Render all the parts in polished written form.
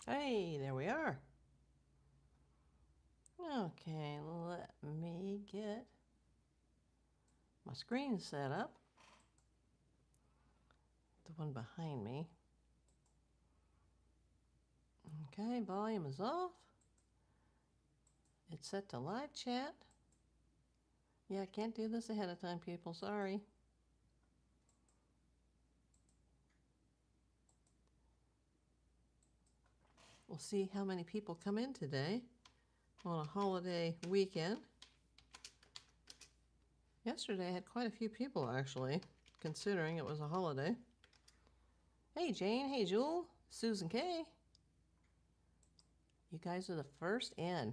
Hey, there we are. Okay, let me get my screen set up. The one behind me. Okay, volume is off. It's set to live chat. Yeah, I can't do this ahead of time, people. Sorry. We'll see how many people come in today on a holiday weekend. Yesterday I had quite a few people, actually, considering it was a holiday. Hey, Jane. Hey, Jewel. Susan K. You guys are the first in.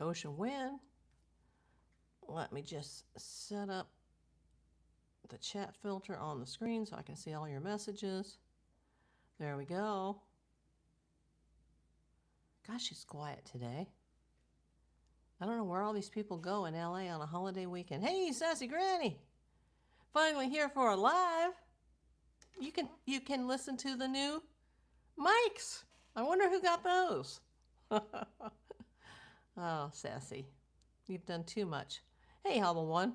Ocean Wind. Let me just set up the chat filter on the screen so I can see all your messages. There we go. Gosh, it's quiet today. I don't know where all these people go in LA on a holiday weekend. Hey, Sassy Granny! Finally here for a live. You can listen to the new mics. I wonder who got those. Oh, Sassy. You've done too much. Hey, Hubble One.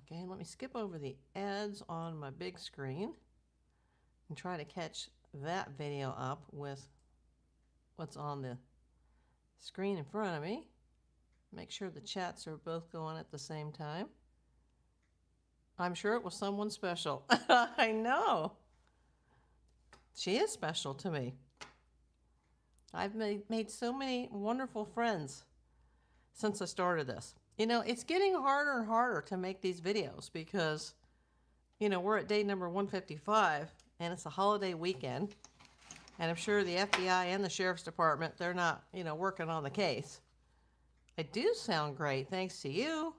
Okay, let me skip over the ads on my big screen and try to catch that video up with what's on the screen in front of me. Make sure the chats are both going at the same time. I'm sure it was someone special. I know. She is special to me. I've made so many wonderful friends since I started this. You know, it's getting harder and harder to make these videos because, you know, we're at day number 155 and it's a holiday weekend. And I'm sure the FBI and the Sheriff's Department, they're not, you know, working on the case. I do sound great, thanks to you.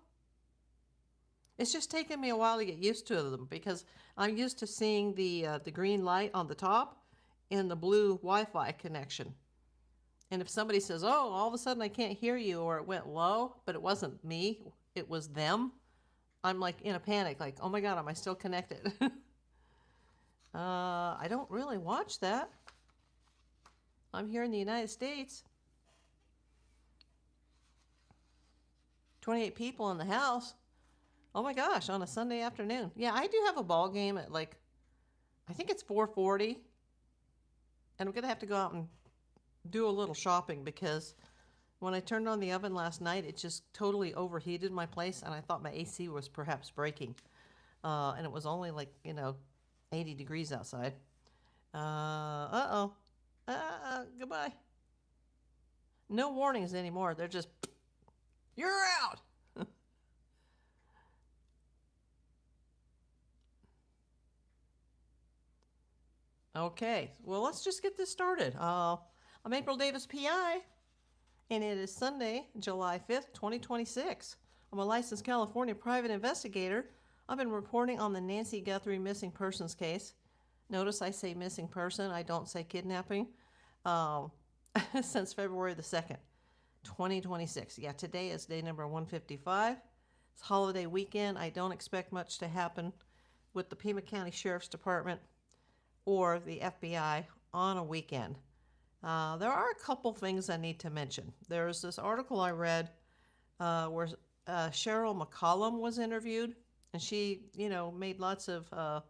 It's just taken me a while to get used to them because I'm used to seeing the green light on the top and the blue Wi-Fi connection. And if somebody says, oh, all of a sudden I can't hear you, or it went low, but it wasn't me, it was them, I'm like in a panic, like, oh my God, am I still connected? I don't really watch that. I'm here in the United States. 28 people in the house. Oh my gosh, on a Sunday afternoon. Yeah, I do have a ball game at like, I think it's 4:40. And I'm going to have to go out and do a little shopping because when I turned on the oven last night, it just totally overheated my place and I thought my AC was perhaps breaking. And it was only like, you know, 80 degrees outside. Goodbye. No warnings anymore. They're just, you're out. Okay, well, let's just get this started. I'm April Davis, PI, and it is Sunday, July 5th, 2026. I'm a licensed California private investigator. I've been reporting on the Nancy Guthrie missing persons case. Notice I say missing person, I don't say kidnapping. Since February the 2nd, 2026. Yeah, today is day number 155. It's holiday weekend. I don't expect much to happen with the Pima County Sheriff's Department or the FBI on a weekend. There are a couple things I need to mention. There's this article I read where Cheryl McCollum was interviewed, and she, you know, made lots of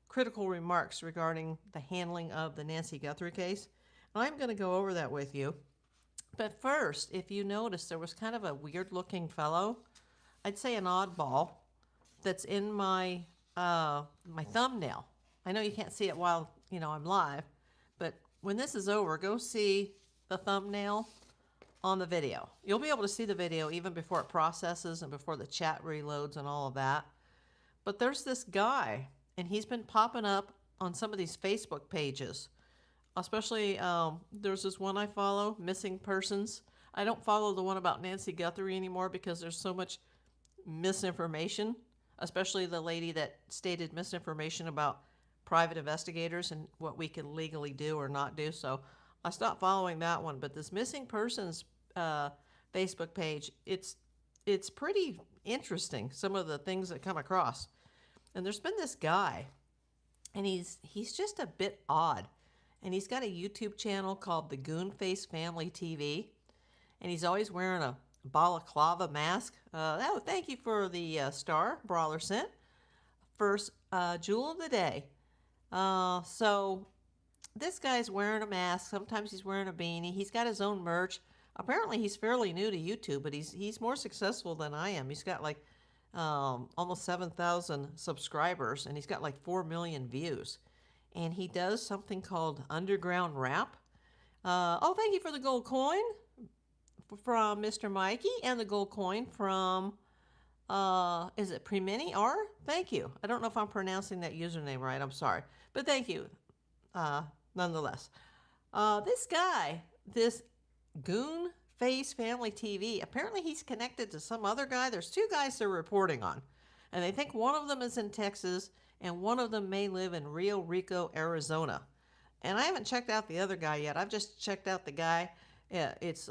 critical remarks regarding the handling of the Nancy Guthrie case. And I'm going to go over that with you. But first, if you notice, there was kind of a weird-looking fellow, I'd say an oddball, that's in my my thumbnail. I know you can't see it while, you know, I'm live, but when this is over, go see the thumbnail on the video. You'll be able to see the video even before it processes and before the chat reloads and all of that. But there's this guy, and he's been popping up on some of these Facebook pages. Especially, there's this one I follow, Missing Persons. I don't follow the one about Nancy Guthrie anymore because there's so much misinformation, especially the lady that stated misinformation about private investigators and what we can legally do or not do. So I stopped following that one. But this Missing Persons Facebook page, it's pretty interesting, some of the things that come across. And there's been this guy, and he's just a bit odd. And he's got a YouTube channel called the Goonface Family TV. And he's always wearing a balaclava mask. Thank you for the star Brawler sent. First jewel of the day. So this guy's wearing a mask. Sometimes he's wearing a beanie. He's got his own merch. Apparently he's fairly new to YouTube, but he's more successful than I am. He's got like almost 7,000 subscribers, and he's got like 4 million views. And he does something called underground rap. Thank you for the gold coin from Mr. Mikey, and the gold coin from, is it Premini R? Thank you. I don't know if I'm pronouncing that username right. I'm sorry. But thank you, nonetheless. This guy, this Goonface Family TV, apparently he's connected to some other guy. There's 2 guys they're reporting on. And they think one of them is in Texas, and one of them may live in Rio Rico, Arizona. And I haven't checked out the other guy yet. I've just checked out the guy. It's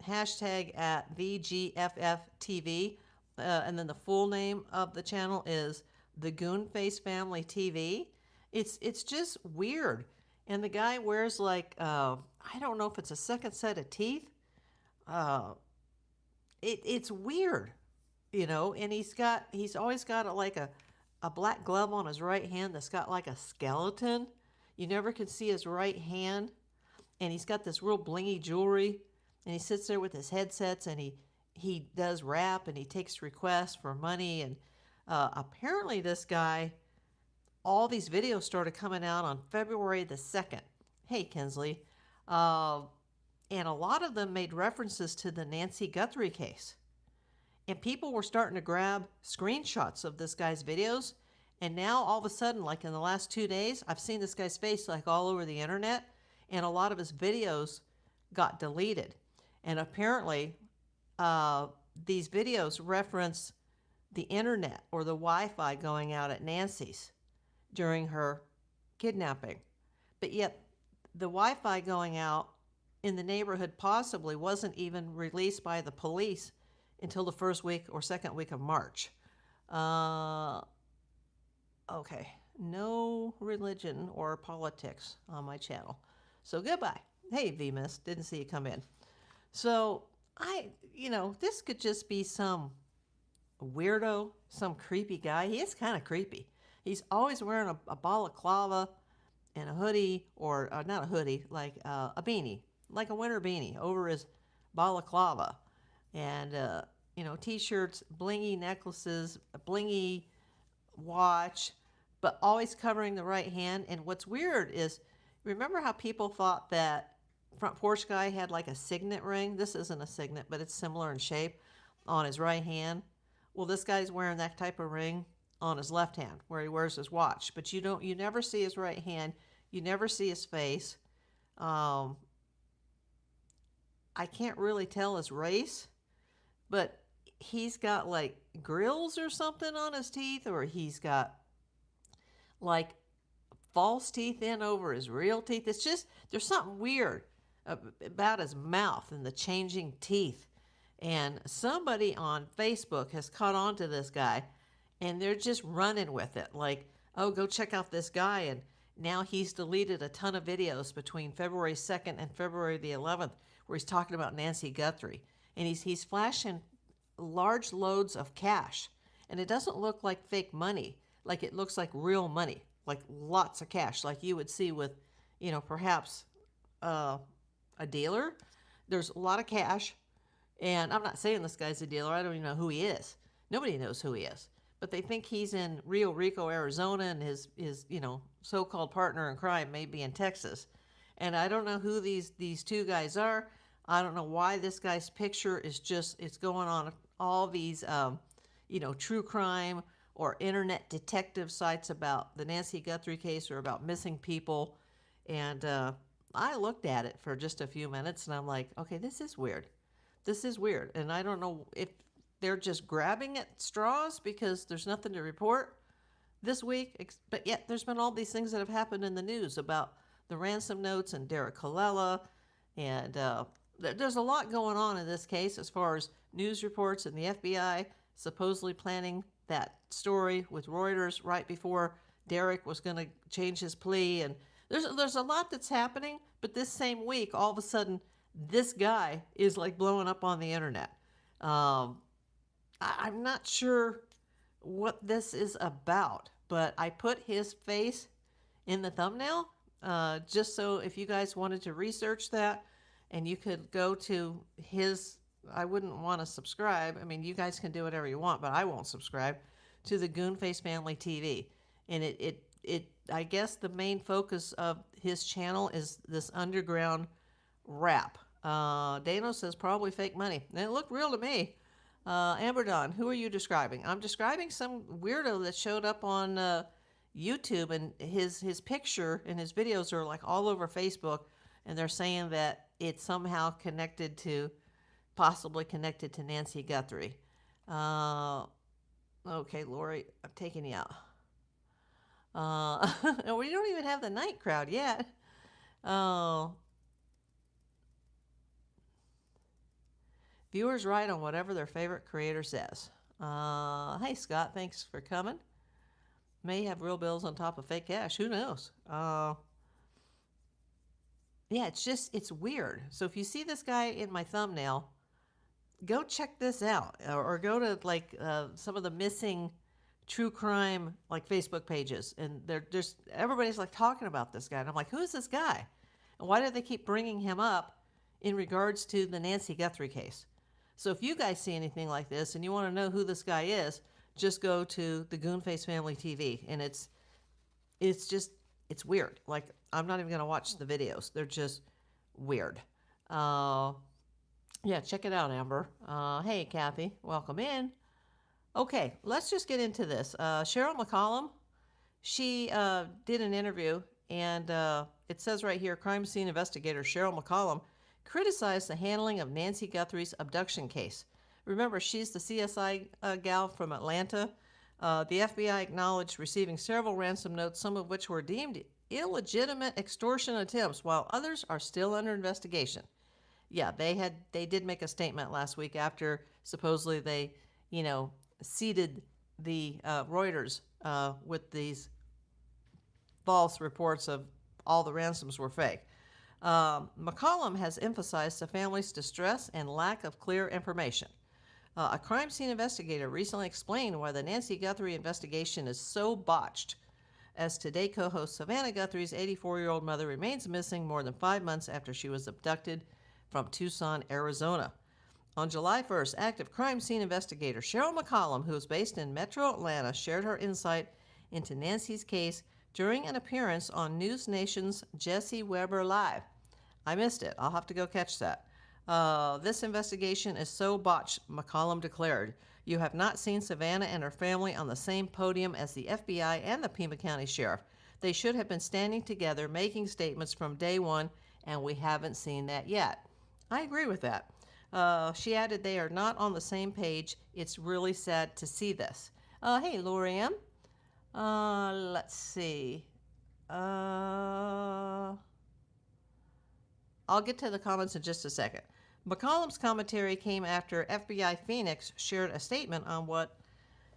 hashtag at VGFFTV. And then the full name of the channel is the Goonface Family TV. It's just weird. And the guy wears like, I don't know if it's a second set of teeth. It's weird, you know, and he's always got like a black glove on his right hand that's got like a skeleton. You never can see his right hand. And he's got this real blingy jewelry. And he sits there with his headsets, and he does rap, and he takes requests for money. And apparently this guy, all these videos started coming out on February the 2nd. Hey, Kinsley. And a lot of them made references to the Nancy Guthrie case. And people were starting to grab screenshots of this guy's videos. And now all of a sudden, like in the last 2 days, I've seen this guy's face like all over the internet. And a lot of his videos got deleted. And apparently, these videos reference the internet or the Wi-Fi going out at Nancy's during her kidnapping. But yet, the Wi-Fi going out in the neighborhood possibly wasn't even released by the police until the first week or second week of March. Okay, no religion or politics on my channel. So goodbye. Hey, V-Miss, didn't see you come in. So this could just be some weirdo, some creepy guy. He is kind of creepy. He's always wearing a balaclava and a hoodie, or not a hoodie, like a beanie, like a winter beanie over his balaclava. And, T-shirts, blingy necklaces, a blingy watch, but always covering the right hand. And what's weird is, remember how people thought that Front Porch Guy had like a signet ring? This isn't a signet, but it's similar in shape on his right hand. Well, this guy's wearing that type of ring on his left hand where he wears his watch. But you never see his right hand. You never see his face. I can't really tell his race, but he's got like grills or something on his teeth, or he's got like false teeth in over his real teeth. It's just, there's something weird about his mouth and the changing teeth. And somebody on Facebook has caught on to this guy, and they're just running with it. Like, oh, go check out this guy. And now he's deleted a ton of videos between February 2nd and February the 11th where he's talking about Nancy Guthrie. And he's flashing large loads of cash. And it doesn't look like fake money. Like, it looks like real money. Like lots of cash, like you would see with, perhaps a dealer. There's a lot of cash. And I'm not saying this guy's a dealer. I don't even know who he is. Nobody knows who he is. But they think he's in Rio Rico, Arizona, and his so-called partner in crime may be in Texas. And I don't know who these 2 guys are. I don't know why this guy's picture is it's going on all these, true crime or internet detective sites about the Nancy Guthrie case or about missing people. And I looked at it for just a few minutes, and I'm like, okay, this is weird. This is weird. And I don't know if they're just grabbing at straws because there's nothing to report this week. But yet there's been all these things that have happened in the news about the ransom notes and Derek Colella. And there's a lot going on in this case as far as news reports and the FBI supposedly planning that story with Reuters right before Derek was going to change his plea. And there's a lot that's happening, but this same week, all of a sudden, this guy is like blowing up on the internet. I'm not sure what this is about, but I put his face in the thumbnail just so if you guys wanted to research that and you could go to his, I wouldn't want to subscribe. I mean, you guys can do whatever you want, but I won't subscribe to the Goonface Family TV. And I guess the main focus of his channel is this underground rap. Dano says probably fake money. And it looked real to me. Amber Dawn, who are you describing? I'm describing some weirdo that showed up on YouTube, and his picture and his videos are like all over Facebook, and they're saying that it's somehow possibly connected to Nancy Guthrie. Okay, Lori, I'm taking you out. We don't even have the night crowd yet. Viewers write on whatever their favorite creator says. Hey, Scott, thanks for coming. May have real bills on top of fake cash. Who knows? Yeah, it's weird. So if you see this guy in my thumbnail, go check this out, or go to like some of the missing true crime like Facebook pages, and everybody's like talking about this guy, and I'm like, who is this guy, and why do they keep bringing him up in regards to the Nancy Guthrie case? So if you guys see anything like this and you want to know who this guy is, just go to the Goonface Family TV, and it's weird. Like, I'm not even going to watch the videos. They're just weird. Yeah, check it out, Amber. Hey, Kathy, welcome in. Okay, let's just get into this. Cheryl McCollum, she did an interview, and it says right here, crime scene investigator Cheryl McCollum criticized the handling of Nancy Guthrie's abduction case. Remember, she's the CSI gal from Atlanta. The FBI acknowledged receiving several ransom notes, some of which were deemed illegitimate extortion attempts, while others are still under investigation. Yeah, they did make a statement last week after supposedly they, seeded the Reuters with these false reports of all the ransoms were fake. McCollum has emphasized the family's distress and lack of clear information. A crime scene investigator recently explained why the Nancy Guthrie investigation is so botched, as Today co-host Savannah Guthrie's 84-year-old mother remains missing more than 5 months after she was abducted from Tucson, Arizona. On July 1st, active crime scene investigator Cheryl McCollum, who is based in Metro Atlanta, shared her insight into Nancy's case during an appearance on News Nation's Jesse Weber Live. I missed it. I'll have to go catch that. This investigation is so botched, McCollum declared. You have not seen Savannah and her family on the same podium as the FBI and the Pima County Sheriff. They should have been standing together making statements from day one, and we haven't seen that yet. I agree with that. She added they are not on the same page. It's really sad to see this. Hey, Lori M. Let's see. I'll get to the comments in just a second. McCollum's commentary came after FBI Phoenix shared a statement on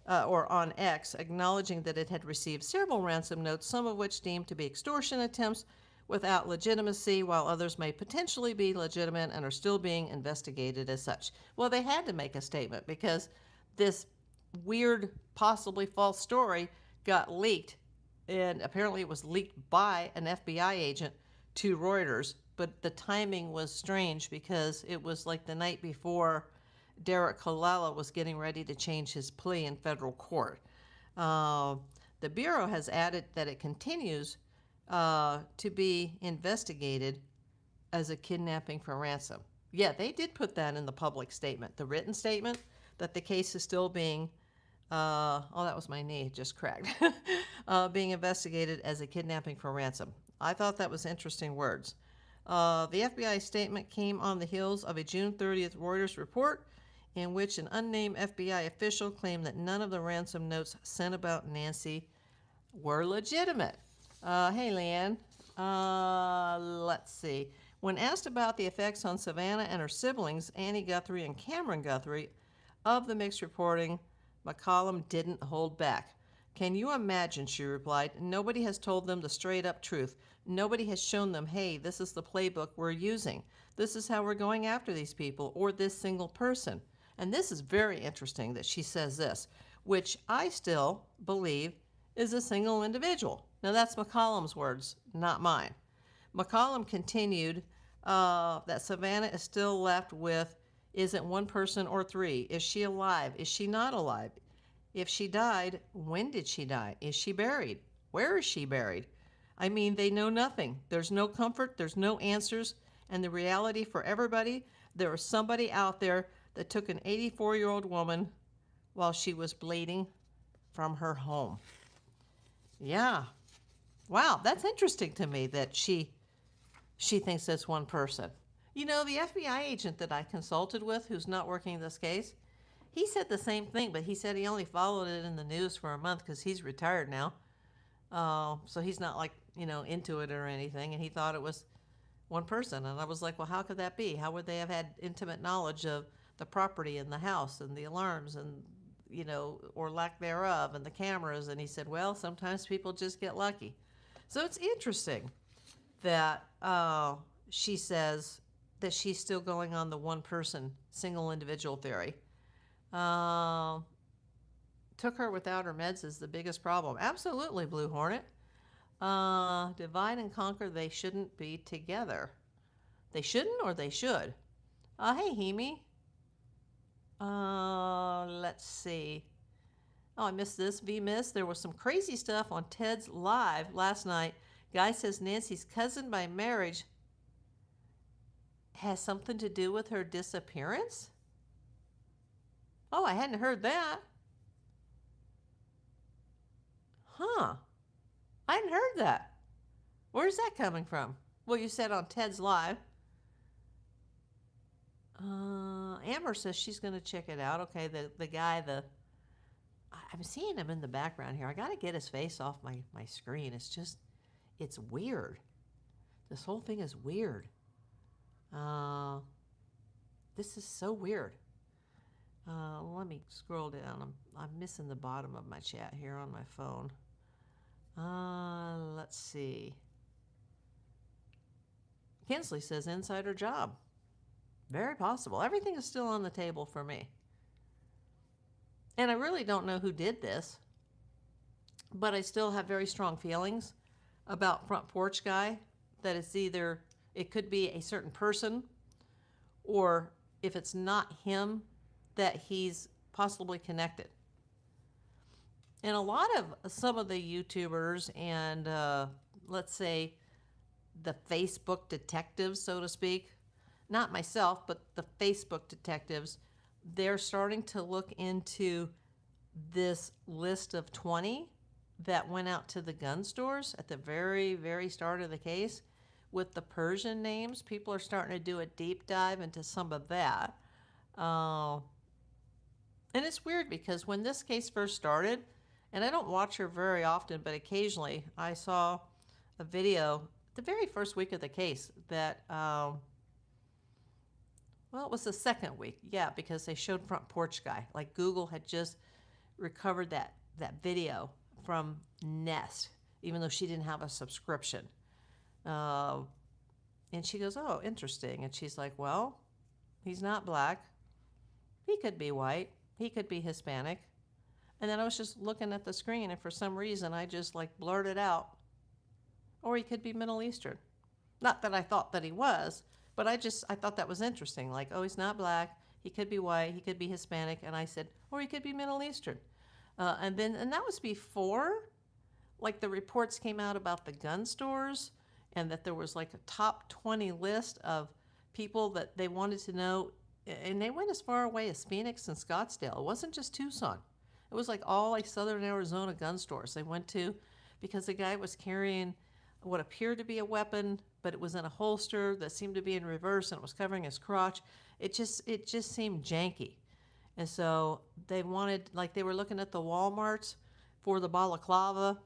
on X, acknowledging that it had received several ransom notes, some of which deemed to be extortion attempts without legitimacy, while others may potentially be legitimate and are still being investigated as such. Well, they had to make a statement because this weird, possibly false story got leaked, and apparently it was leaked by an FBI agent to Reuters, but the timing was strange because it was like the night before Derek Kalala was getting ready to change his plea in federal court. The Bureau has added that it continues to be investigated as a kidnapping for ransom. Yeah, they did put that in the public statement, the written statement, that the case is still being, oh, that was my knee, just cracked, being investigated as a kidnapping for ransom. I thought that was interesting words. The FBI statement came on the heels of a June 30th Reuters report in which an unnamed FBI official claimed that none of the ransom notes sent about Nancy were legitimate. Hey, Leanne. Let's see. When asked about the effects on Savannah and her siblings, Annie Guthrie and Cameron Guthrie, of the mixed reporting, McCollum didn't hold back. Can you imagine, she replied, nobody has told them the straight-up truth. Nobody has shown them, hey, this is the playbook we're using. This is how we're going after these people or this single person. And this is very interesting that she says this, which I still believe is a single individual. Now, that's McCollum's words, not mine. McCollum continued that Savannah is still left with, is it one person or three? Is she alive? Is she not alive? If she died, when did she die? Is she buried? Where is she buried? I mean, they know nothing. There's no comfort. There's no answers. And the reality for everybody, there was somebody out there that took an 84-year-old woman while she was bleeding from her home. Yeah. Wow, that's interesting to me that she thinks that's one person. You know, the FBI agent that I consulted with, who's not working this case, he said the same thing, but he said he only followed it in the news for a month because he's retired now. So he's not like, into it or anything, and he thought it was one person. And I was like, well, how could that be? How would they have had intimate knowledge of the property and the house and the alarms and, or lack thereof, and the cameras? And he said, well, sometimes people just get lucky. So it's interesting that she says that she's still going on the one person, single individual theory. Took her without her meds is the biggest problem. Absolutely, Blue Hornet. Divide and conquer, they shouldn't be together. They shouldn't or they should? Hey, Hemi. Let's see. Oh, I missed this. V-Miss. There was some crazy stuff on Ted's Live last night. Guy says Nancy's cousin by marriage has something to do with her disappearance? Oh, I hadn't heard that. Huh. I hadn't heard that. Where's that coming from? Well, you said on Ted's Live. Amber says she's going to check it out. Okay, the guy, I'm seeing him in the background here. I got to get his face off my screen. It's weird. This whole thing is weird. This is so weird. Let me scroll down. I'm missing the bottom of my chat here on my phone. Let's see. Kinsley says insider job. Very possible. Everything is still on the table for me. And I really don't know who did this, but I still have very strong feelings about Front Porch Guy, that it's either, it could be a certain person, or if it's not him, that he's possibly connected. And a lot of some of the YouTubers and let's say the Facebook detectives, so to speak, not myself, but the Facebook detectives, they're starting to look into this list of 20 that went out to the gun stores at the very, very start of the case with the Persian names. People are starting to do a deep dive into some of that. And it's weird because when this case first started, and I don't watch her very often, but occasionally I saw a video the very first week of the case that, well, it was the second week. Yeah, because they showed Front Porch Guy. Like Google had just recovered that video from Nest, even though she didn't have a subscription. And she goes, oh, interesting. And she's like, well, he's not black. He could be white. He could be Hispanic. And then I was just looking at the screen, and for some reason I just like blurted out, or he could be Middle Eastern. Not that I thought that he was, but I thought that was interesting. Like, oh, he's not black. He could be white. He could be Hispanic. And I said, or he could be Middle Eastern. And that was before, like, the reports came out about the gun stores, and that there was like a top 20 list of people that they wanted to know. And they went as far away as Phoenix and Scottsdale. It wasn't just Tucson. It was like all like Southern Arizona gun stores they went to, because the guy was carrying what appeared to be a weapon, but it was in a holster that seemed to be in reverse, and it was covering his crotch. It just seemed janky. And so they wanted, like, they were looking at the Walmarts for the balaclava.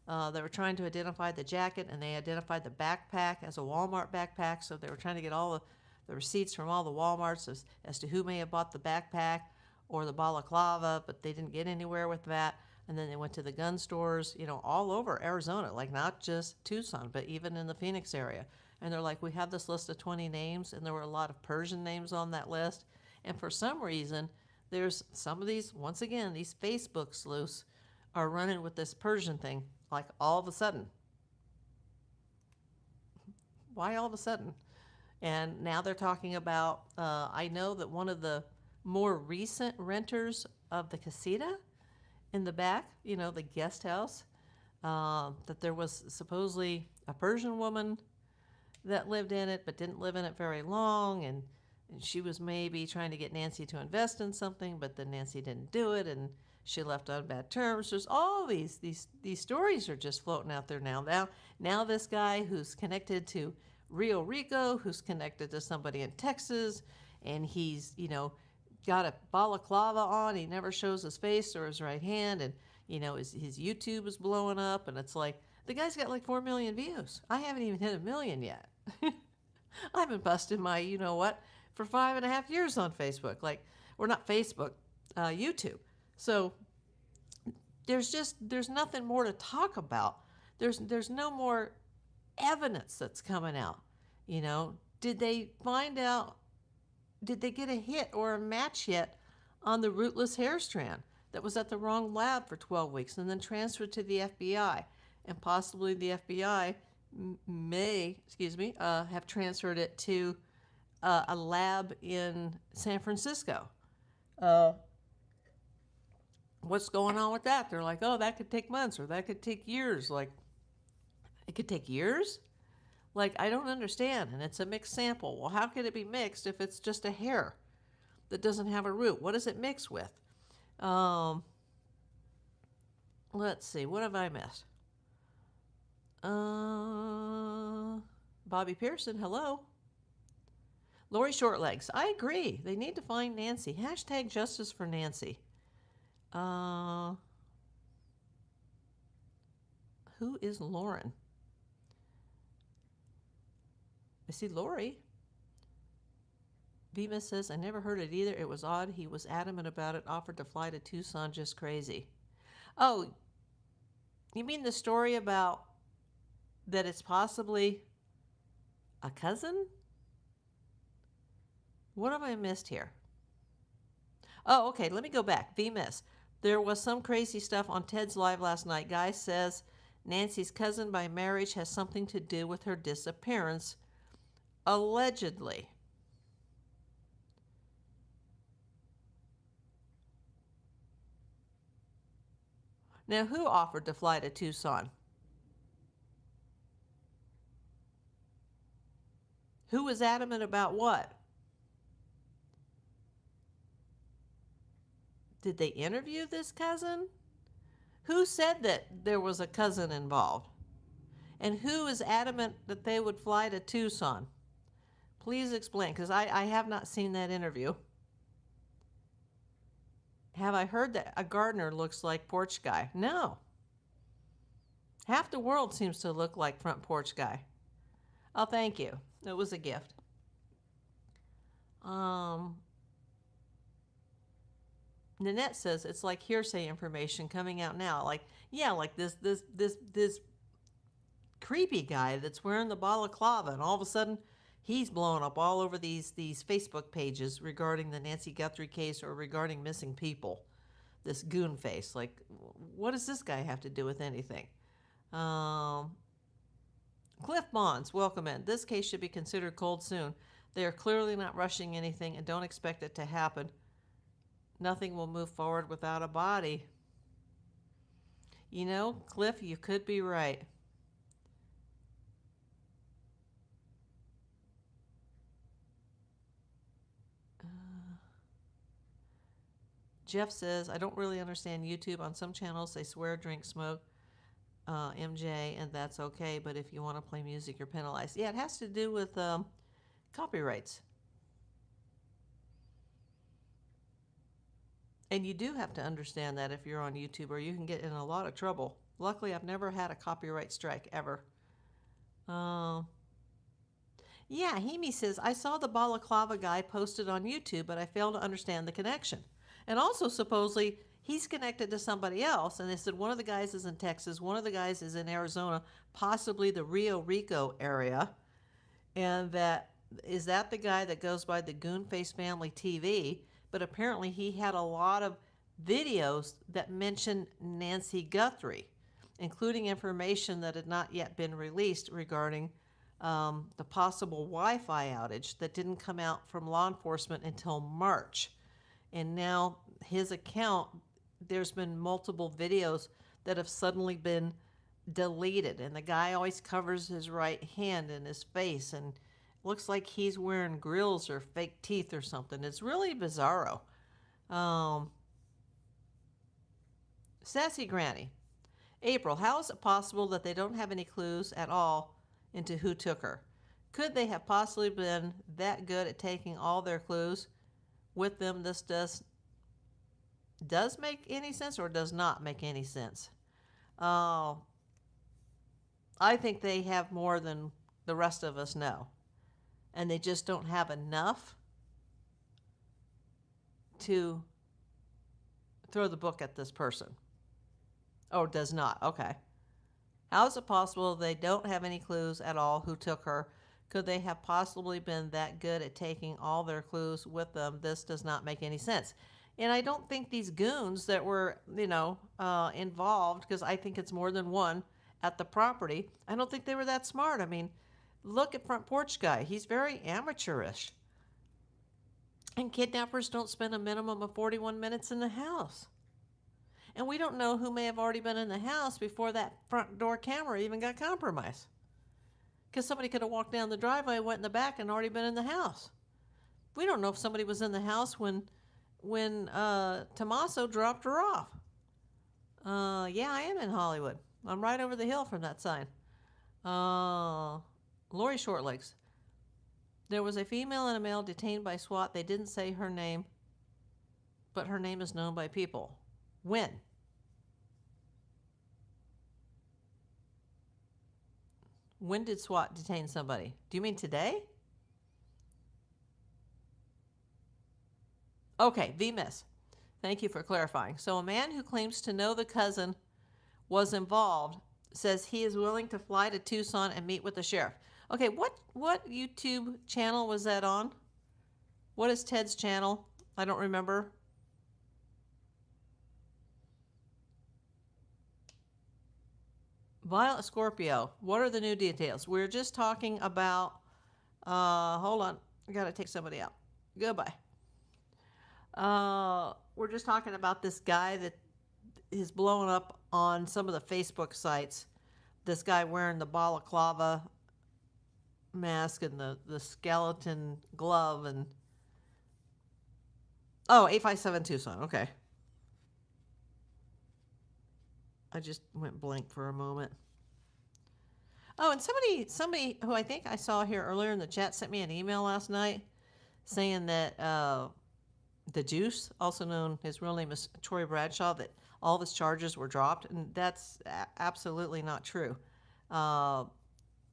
They were trying to identify the jacket, and they identified the backpack as a Walmart backpack. So they were trying to get all the receipts from all the Walmarts as to who may have bought the backpack, or the balaclava, but they didn't get anywhere with that. And then they went to the gun stores, all over Arizona, like not just Tucson, but even in the Phoenix area. And they're like, we have this list of 20 names, and there were a lot of Persian names on that list. And for some reason, there's some of these, once again, these Facebook sleuths are running with this Persian thing, like all of a sudden. Why all of a sudden? And now they're talking about, I know that one of the more recent renters of the casita in the back, the guest house, that there was supposedly a Persian woman that lived in it, but didn't live in it very long. And she was maybe trying to get Nancy to invest in something, but then Nancy didn't do it, and she left on bad terms. There's all these stories are just floating out there now. Now this guy who's connected to Rio Rico, who's connected to somebody in Texas, and he's, got a balaclava on. He never shows his face or his right hand, and, his YouTube is blowing up, and it's like, the guy's got like 4 million views. I haven't even hit 1 million yet. I've been busting my, for 5.5 years on Facebook, or not Facebook, YouTube. So there's nothing more to talk about. There's no more evidence that's coming out. Did they find out? Did they get a hit or a match yet on the rootless hair strand that was at the wrong lab for 12 weeks and then transferred to the FBI? And possibly the FBI may, have transferred it to a lab in San Francisco. What's going on with that? They're like, oh, that could take months, or that could take years. Like, it could take years? Like, I don't understand. And it's a mixed sample. Well, how could it be mixed if it's just a hair that doesn't have a root? What does it mix with? Let's see. What have I missed? Bobby Pearson, hello. Lori Shortlegs, I agree. They need to find Nancy. Hashtag justice for Nancy. Who is Lauren? I see Lori. Vima says, I never heard it either. It was odd. He was adamant about it. Offered to fly to Tucson. Just crazy. Oh, you mean the story about that it's possibly a cousin? What have I missed here? Oh, okay. Let me go back. VMiss. There was some crazy stuff on Ted's Live last night. Guy says Nancy's cousin by marriage has something to do with her disappearance. Allegedly. Now, who offered to fly to Tucson? Who was adamant about what? Did they interview this cousin? Who said that there was a cousin involved? And who is adamant that they would fly to Tucson? Please explain, because I have not seen that interview. Have I heard that a gardener looks like porch guy? No. Half the world seems to look like front porch guy. Oh, thank you. It was a gift. Nanette says it's like hearsay information coming out now. Like, yeah, like this creepy guy that's wearing the balaclava, and all of a sudden he's blowing up all over these Facebook pages regarding the Nancy Guthrie case or regarding missing people. This goon face. Like, what does this guy have to do with anything? Cliff Bonds, welcome in. This case should be considered cold soon. They are clearly not rushing anything and don't expect it to happen. Nothing will move forward without a body. You know, Cliff, you could be right. Jeff says, I don't really understand YouTube. On some channels, they swear, drink, smoke, MJ, and that's okay. But if you want to play music, you're penalized. Yeah, it has to do with copyrights. And you do have to understand that if you're on YouTube, or you can get in a lot of trouble. Luckily, I've never had a copyright strike, ever. Yeah, Hemi says, I saw the balaclava guy posted on YouTube, but I fail to understand the connection. And also, supposedly, he's connected to somebody else. And they said one of the guys is in Texas, one of the guys is in Arizona, possibly the Rio Rico area. And that is that the guy that goes by the Goonface Family TV? But apparently, he had a lot of videos that mentioned Nancy Guthrie, including information that had not yet been released regarding the possible Wi-Fi outage that didn't come out from law enforcement until March. And now his account, there's been multiple videos that have suddenly been deleted. And the guy always covers his right hand and his face, and looks like he's wearing grills or fake teeth or something. It's really bizarro. Sassy Granny. April, how is it possible that they don't have any clues at all into who took her? Could they have possibly been that good at taking all their clues with them? This does make any sense or does not make any sense? I think they have more than the rest of us know. And they just don't have enough to throw the book at this person. Oh, does not. Okay. How is it possible they don't have any clues at all who took her? Could they have possibly been that good at taking all their clues with them? This does not make any sense. And I don't think these goons that were, involved, because I think it's more than one at the property, I don't think they were that smart. I mean, look at Front Porch Guy. He's very amateurish. And kidnappers don't spend a minimum of 41 minutes in the house. And we don't know who may have already been in the house before that front door camera even got compromised. Because somebody could have walked down the driveway, went in the back, and already been in the house. We don't know if somebody was in the house when Tommaso dropped her off. Yeah, I am in Hollywood. I'm right over the hill from that sign. Lori Shortlegs. There was a female and a male detained by SWAT. They didn't say her name, but her name is known by people. When? When did SWAT detain somebody? Do you mean today? Okay, VMIS. Thank you for clarifying. So a man who claims to know the cousin was involved says he is willing to fly to Tucson and meet with the sheriff. Okay, what YouTube channel was that on? What is Ted's channel? I don't remember. Violet Scorpio. What are the new details? We're just talking about, hold on. I gotta take somebody out. Goodbye. We're just talking about this guy that is blowing up on some of the Facebook sites. This guy wearing the balaclava mask and the skeleton glove and... Oh, 857 Tucson. Okay. I just went blank for a moment. Oh, and somebody who I think I saw here earlier in the chat sent me an email last night saying that the Juice, also known, his real name is Troy Bradshaw, that all of his charges were dropped, and that's absolutely not true.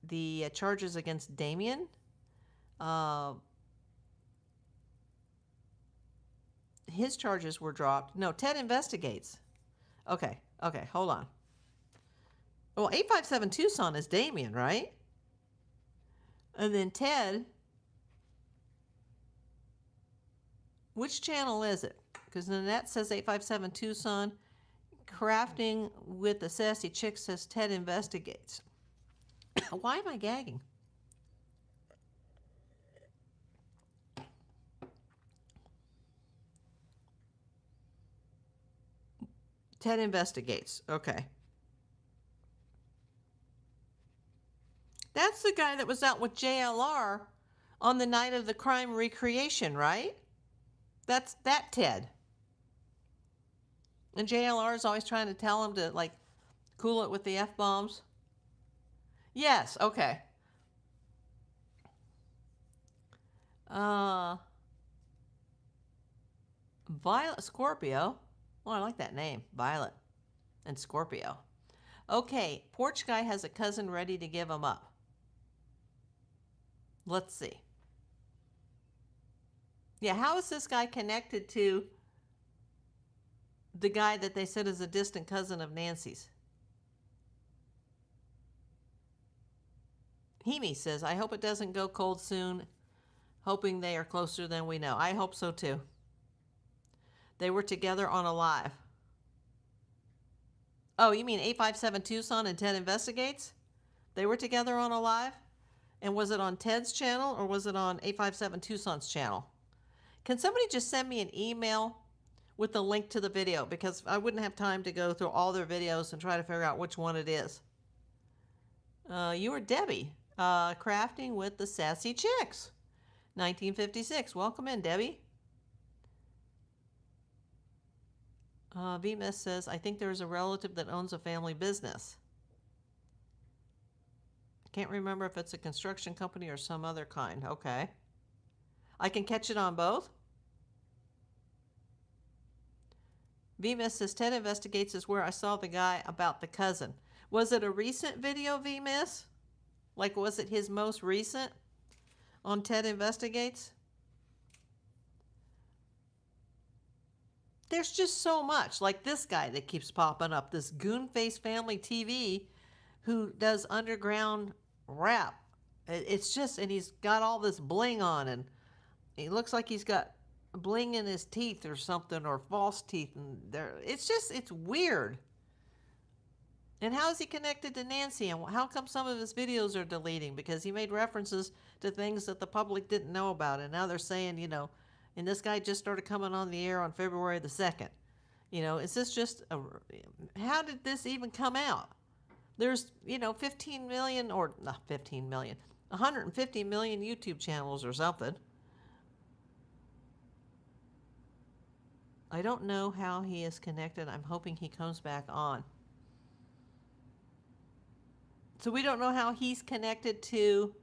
The charges against Damien, his charges were dropped. No, Ted investigates. Okay, hold on. Well, 857 Tucson is Damien, right? And then Ted, which channel is it? Because Nanette says 857 Tucson. Crafting with the Sassy Chick says Ted investigates. Why am I gagging? Ted investigates. Okay. That's the guy that was out with JLR on the night of the crime recreation, right? That's that Ted. And JLR is always trying to tell him to, like, cool it with the F-bombs. Yes, okay. Violet Scorpio. Oh, I like that name. Violet and Scorpio. Okay, Porch Guy has a cousin ready to give him up. Let's see. Yeah, how is this guy connected to the guy that they said is a distant cousin of Nancy's. Hemi says, I hope it doesn't go cold soon. Hoping they are closer than we know. I hope so too. They were together on a live. Oh, you mean 857 Tucson and Ted Investigates? They were together on a live? And was it on Ted's channel or was it on 857 Tucson's channel? Can somebody just send me an email with the link to the video? Because I wouldn't have time to go through all their videos and try to figure out which one it is. You are Debbie. Crafting with the Sassy Chicks. 1956. Welcome in, Debbie. VMIS says, I think there's a relative that owns a family business. Can't remember if it's a construction company or some other kind. Okay. I can catch it on both. VMIS says, Ted Investigates is where I saw the guy about the cousin. Was it a recent video, VMIS? Like, was it his most recent on Ted Investigates? There's just so much. Like this guy that keeps popping up, this Goonface Family TV who does underground rap. It's just, and he's got all this bling on, and he looks like he's got bling in his teeth or something, or false teeth. And it's weird. And how is he connected to Nancy? And how come some of his videos are deleting? Because he made references to things that the public didn't know about. And now they're saying, you know, and this guy just started coming on the air on February the 2nd. You know, is this just how did this even come out? There's, you know, 15 million, or not 15 million, 150 million YouTube channels or something. I don't know how he is connected. I'm hoping he comes back on. So we don't know how he's connected to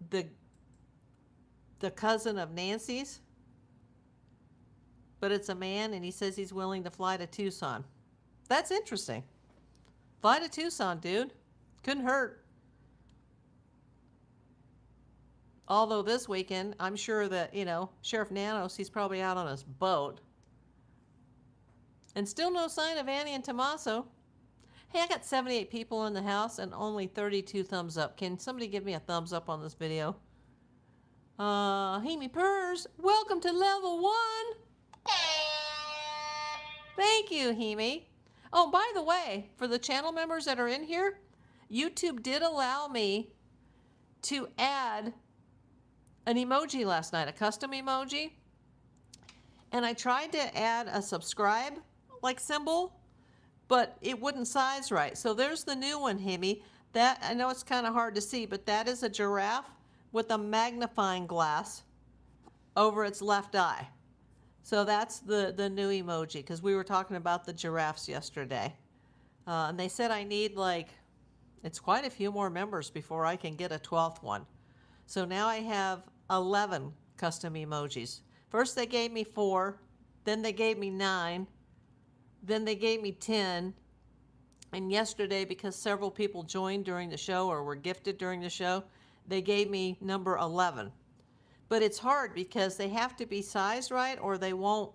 the cousin of Nancy's, but it's a man, and he says he's willing to fly to Tucson. That's interesting. Fly to Tucson, dude. Couldn't hurt. Although this weekend, I'm sure that, you know, Sheriff Nanos, he's probably out on his boat. And still no sign of Annie and Tommaso. Hey, I got 78 people in the house and only 32 thumbs up. Can somebody give me a thumbs up on this video? Hemi Purrs, welcome to level 1. Thank you, Hemi. Oh, by the way, for the channel members that are in here, YouTube did allow me to add an emoji last night, a custom emoji. And I tried to add a subscribe like symbol, but it wouldn't size right. So there's the new one, Hemi. That, I know it's kind of hard to see, but that is a giraffe with a magnifying glass over its left eye. So that's the new emoji, because we were talking about the giraffes yesterday. And they said I need, like, it's quite a few more members before I can get a 12th one. So now I have 11 custom emojis. First they gave me 4, then they gave me 9, then they gave me 10, and yesterday, because several people joined during the show or were gifted during the show, they gave me number 11. But it's hard because they have to be sized right or they won't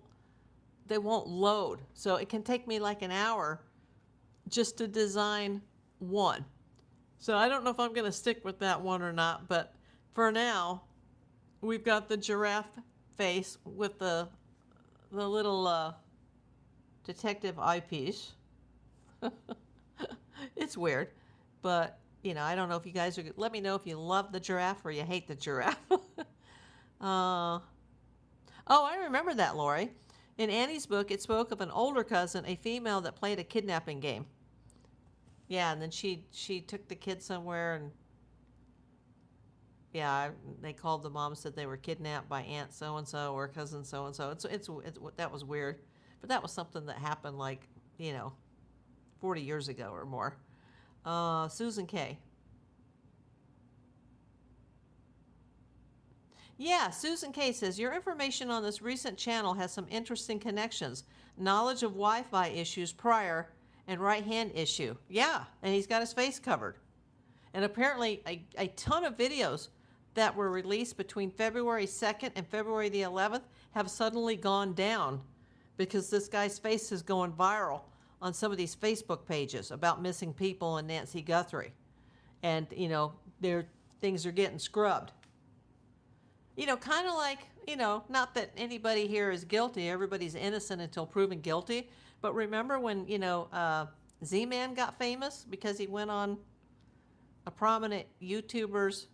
load. So it can take me like an hour just to design one. So I don't know if I'm going to stick with that one or not, but for now, we've got the giraffe face with the little detective eyepiece. It's weird, but you know, I don't know if you guys are. Let me know if you love the giraffe or you hate the giraffe. Oh, I remember that, Lori. In Annie's book, it spoke of an older cousin, a female that played a kidnapping game. Yeah, and then she took the kid somewhere, and yeah, they called the mom, said they were kidnapped by Aunt so and so or cousin so and so. It's that was weird, but that was something that happened, like, you know, 40 years ago or more. Susan K. Yeah, Susan K says, your information on this recent channel has some interesting connections. Knowledge of Wi-Fi issues prior and right hand issue. Yeah, and he's got his face covered. And apparently a ton of videos that were released between February 2nd and February the 11th have suddenly gone down because this guy's face is going viral on some of these Facebook pages about missing people and Nancy Guthrie. And, you know, things are getting scrubbed. You know, kind of like, you know, not that anybody here is guilty. Everybody's innocent until proven guilty. But remember when, you know, Z-Man got famous because he went on a prominent YouTuber's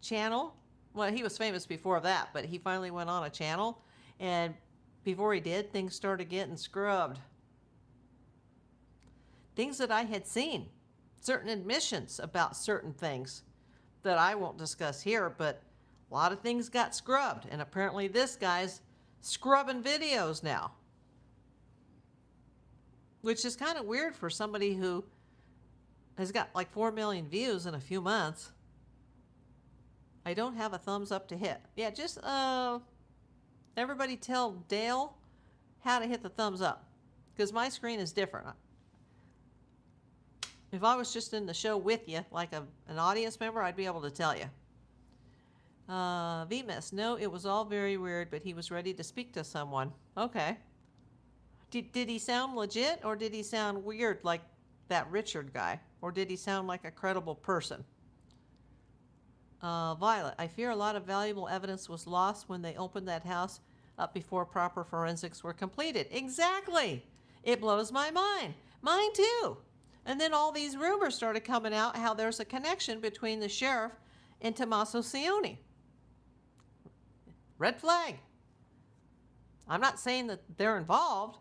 channel? Well, he was famous before that, but he finally went on a channel. And before he did, things started getting scrubbed. Things that I had seen. Certain admissions about certain things that I won't discuss here, but a lot of things got scrubbed. And apparently this guy's scrubbing videos now. Which is kind of weird for somebody who has got like 4 million views in a few months. I don't have a thumbs up to hit. Yeah, just everybody tell Dale how to hit the thumbs up. Because my screen is different. If I was just in the show with you, like an audience member, I'd be able to tell you. VMS, no, it was all very weird, but he was ready to speak to someone. Okay. Did he sound legit, or did he sound weird like that Richard guy? Or did he sound like a credible person? Violet, I fear a lot of valuable evidence was lost when they opened that house up before proper forensics were completed. Exactly! It blows my mind. Mine too. And then all these rumors started coming out how there's a connection between the sheriff and Tommaso Cioni. Red flag. I'm not saying that they're involved.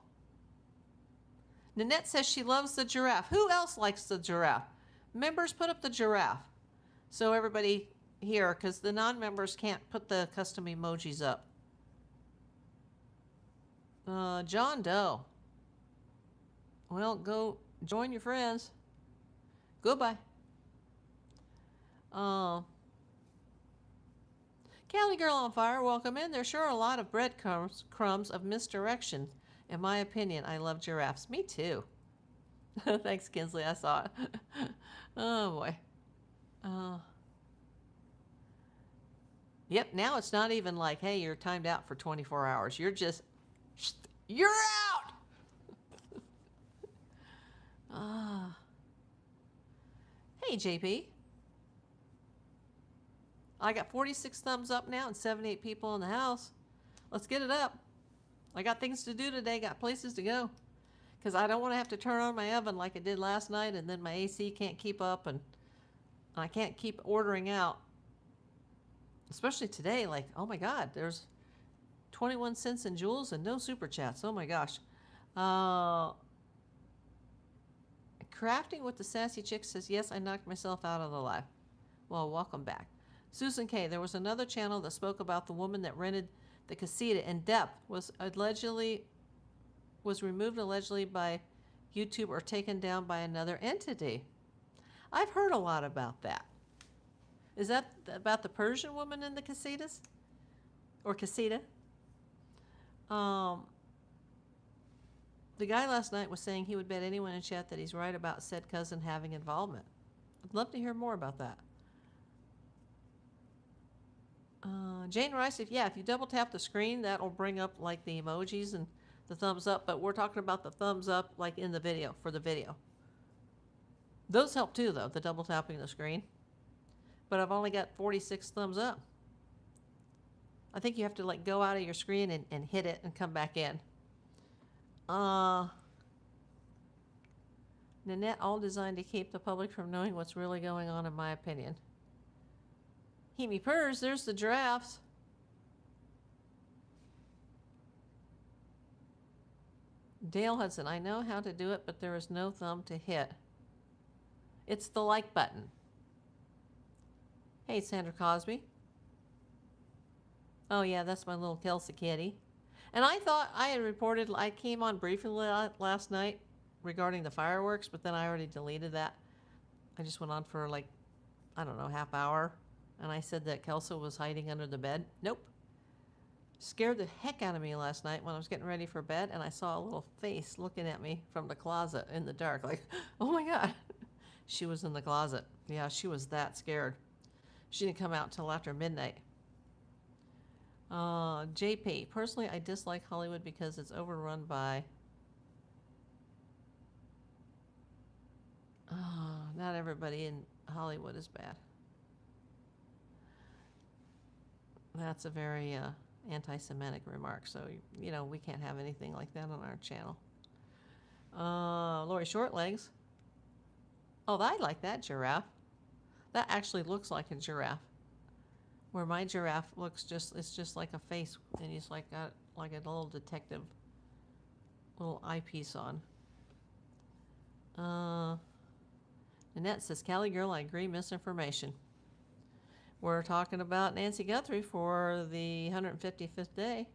Nanette says she loves the giraffe. Who else likes the giraffe? Members, put up the giraffe. So everybody here, because the non-members can't put the custom emojis up. John Doe. Well, go join your friends. Goodbye. Cali Girl on Fire, welcome in. There's sure a lot of breadcrumbs of misdirection. In my opinion, I love giraffes. Me too. Thanks, Kinsley. I saw it. Oh, boy. Yep, now it's not even like, hey, you're timed out for 24 hours. You're just, you're out! Hey, JP. I got 46 thumbs up now and 78 people in the house. Let's get it up. I got things to do today, got places to go. Because I don't want to have to turn on my oven like I did last night, and then my AC can't keep up, and I can't keep ordering out. Especially today, like, oh my God, there's 21 cents in jewels and no super chats. Oh my gosh. Crafting with the Sassy Chick says, yes, I knocked myself out of the live. Well, welcome back. Susan K., there was another channel that spoke about the woman that rented the casita in depth, was removed allegedly by YouTube or taken down by another entity. I've heard a lot about that. Is that about the Persian woman in the casitas? Or casita? The guy last night was saying he would bet anyone in chat that he's right about said cousin having involvement. I'd love to hear more about that. Jane Rice, if you double tap the screen, that'll bring up like the emojis and the thumbs up, but we're talking about the thumbs up like in the video, for the video. Those help too, though, the double tapping the screen. But I've only got 46 thumbs up. I think you have to like go out of your screen and hit it and come back in. Nanette, all designed to keep the public from knowing what's really going on, in my opinion. Hemi purrs, there's the giraffes. Dale Hudson, I know how to do it, but there is no thumb to hit. It's the like button. Hey, Sandra Cosby. Oh yeah, that's my little Kelsa kitty. And I thought I had reported, I came on briefly last night regarding the fireworks, but then I already deleted that. I just went on for like, I don't know, half hour. And I said that Kelsa was hiding under the bed. Nope. Scared the heck out of me last night when I was getting ready for bed, and I saw a little face looking at me from the closet in the dark, like, oh my God. She was in the closet. Yeah, she was that scared. She didn't come out till after midnight. JP. Personally, I dislike Hollywood because it's overrun by... not everybody in Hollywood is bad. That's a very anti-Semitic remark, so, you know, we can't have anything like that on our channel. Lori Shortlegs. Oh, I like that giraffe. That actually looks like a giraffe. Where my giraffe looks it's just like a face, and he's like got like a little detective little eyepiece on. Annette says, Cali girl, I agree, misinformation. We're talking about Nancy Guthrie for the 155th day.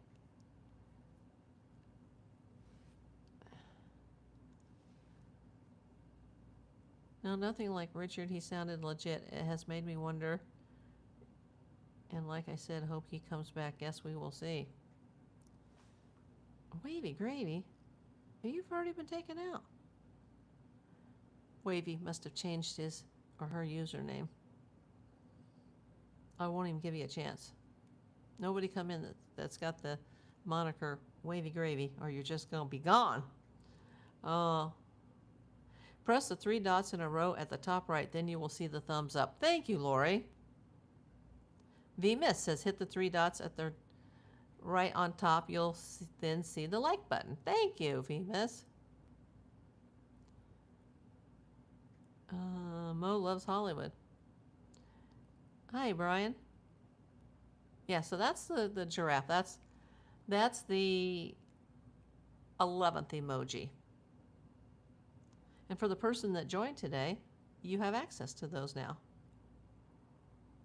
No, nothing like Richard. He sounded legit. It has made me wonder. And like I said, hope he comes back. Guess we will see. Wavy Gravy? You've already been taken out. Wavy must have changed his or her username. I won't even give you a chance. Nobody come in that's got the moniker Wavy Gravy, or you're just going to be gone. Press the 3 dots in a row at the top right, then you will see the thumbs up. Thank you, Lori. V-Miss says, hit the 3 dots at the right on top. You'll then see the like button. Thank you, V-Miss. Mo loves Hollywood. Hi, Brian. Yeah, so that's the giraffe. That's the 11th emoji. And for the person that joined today, you have access to those now.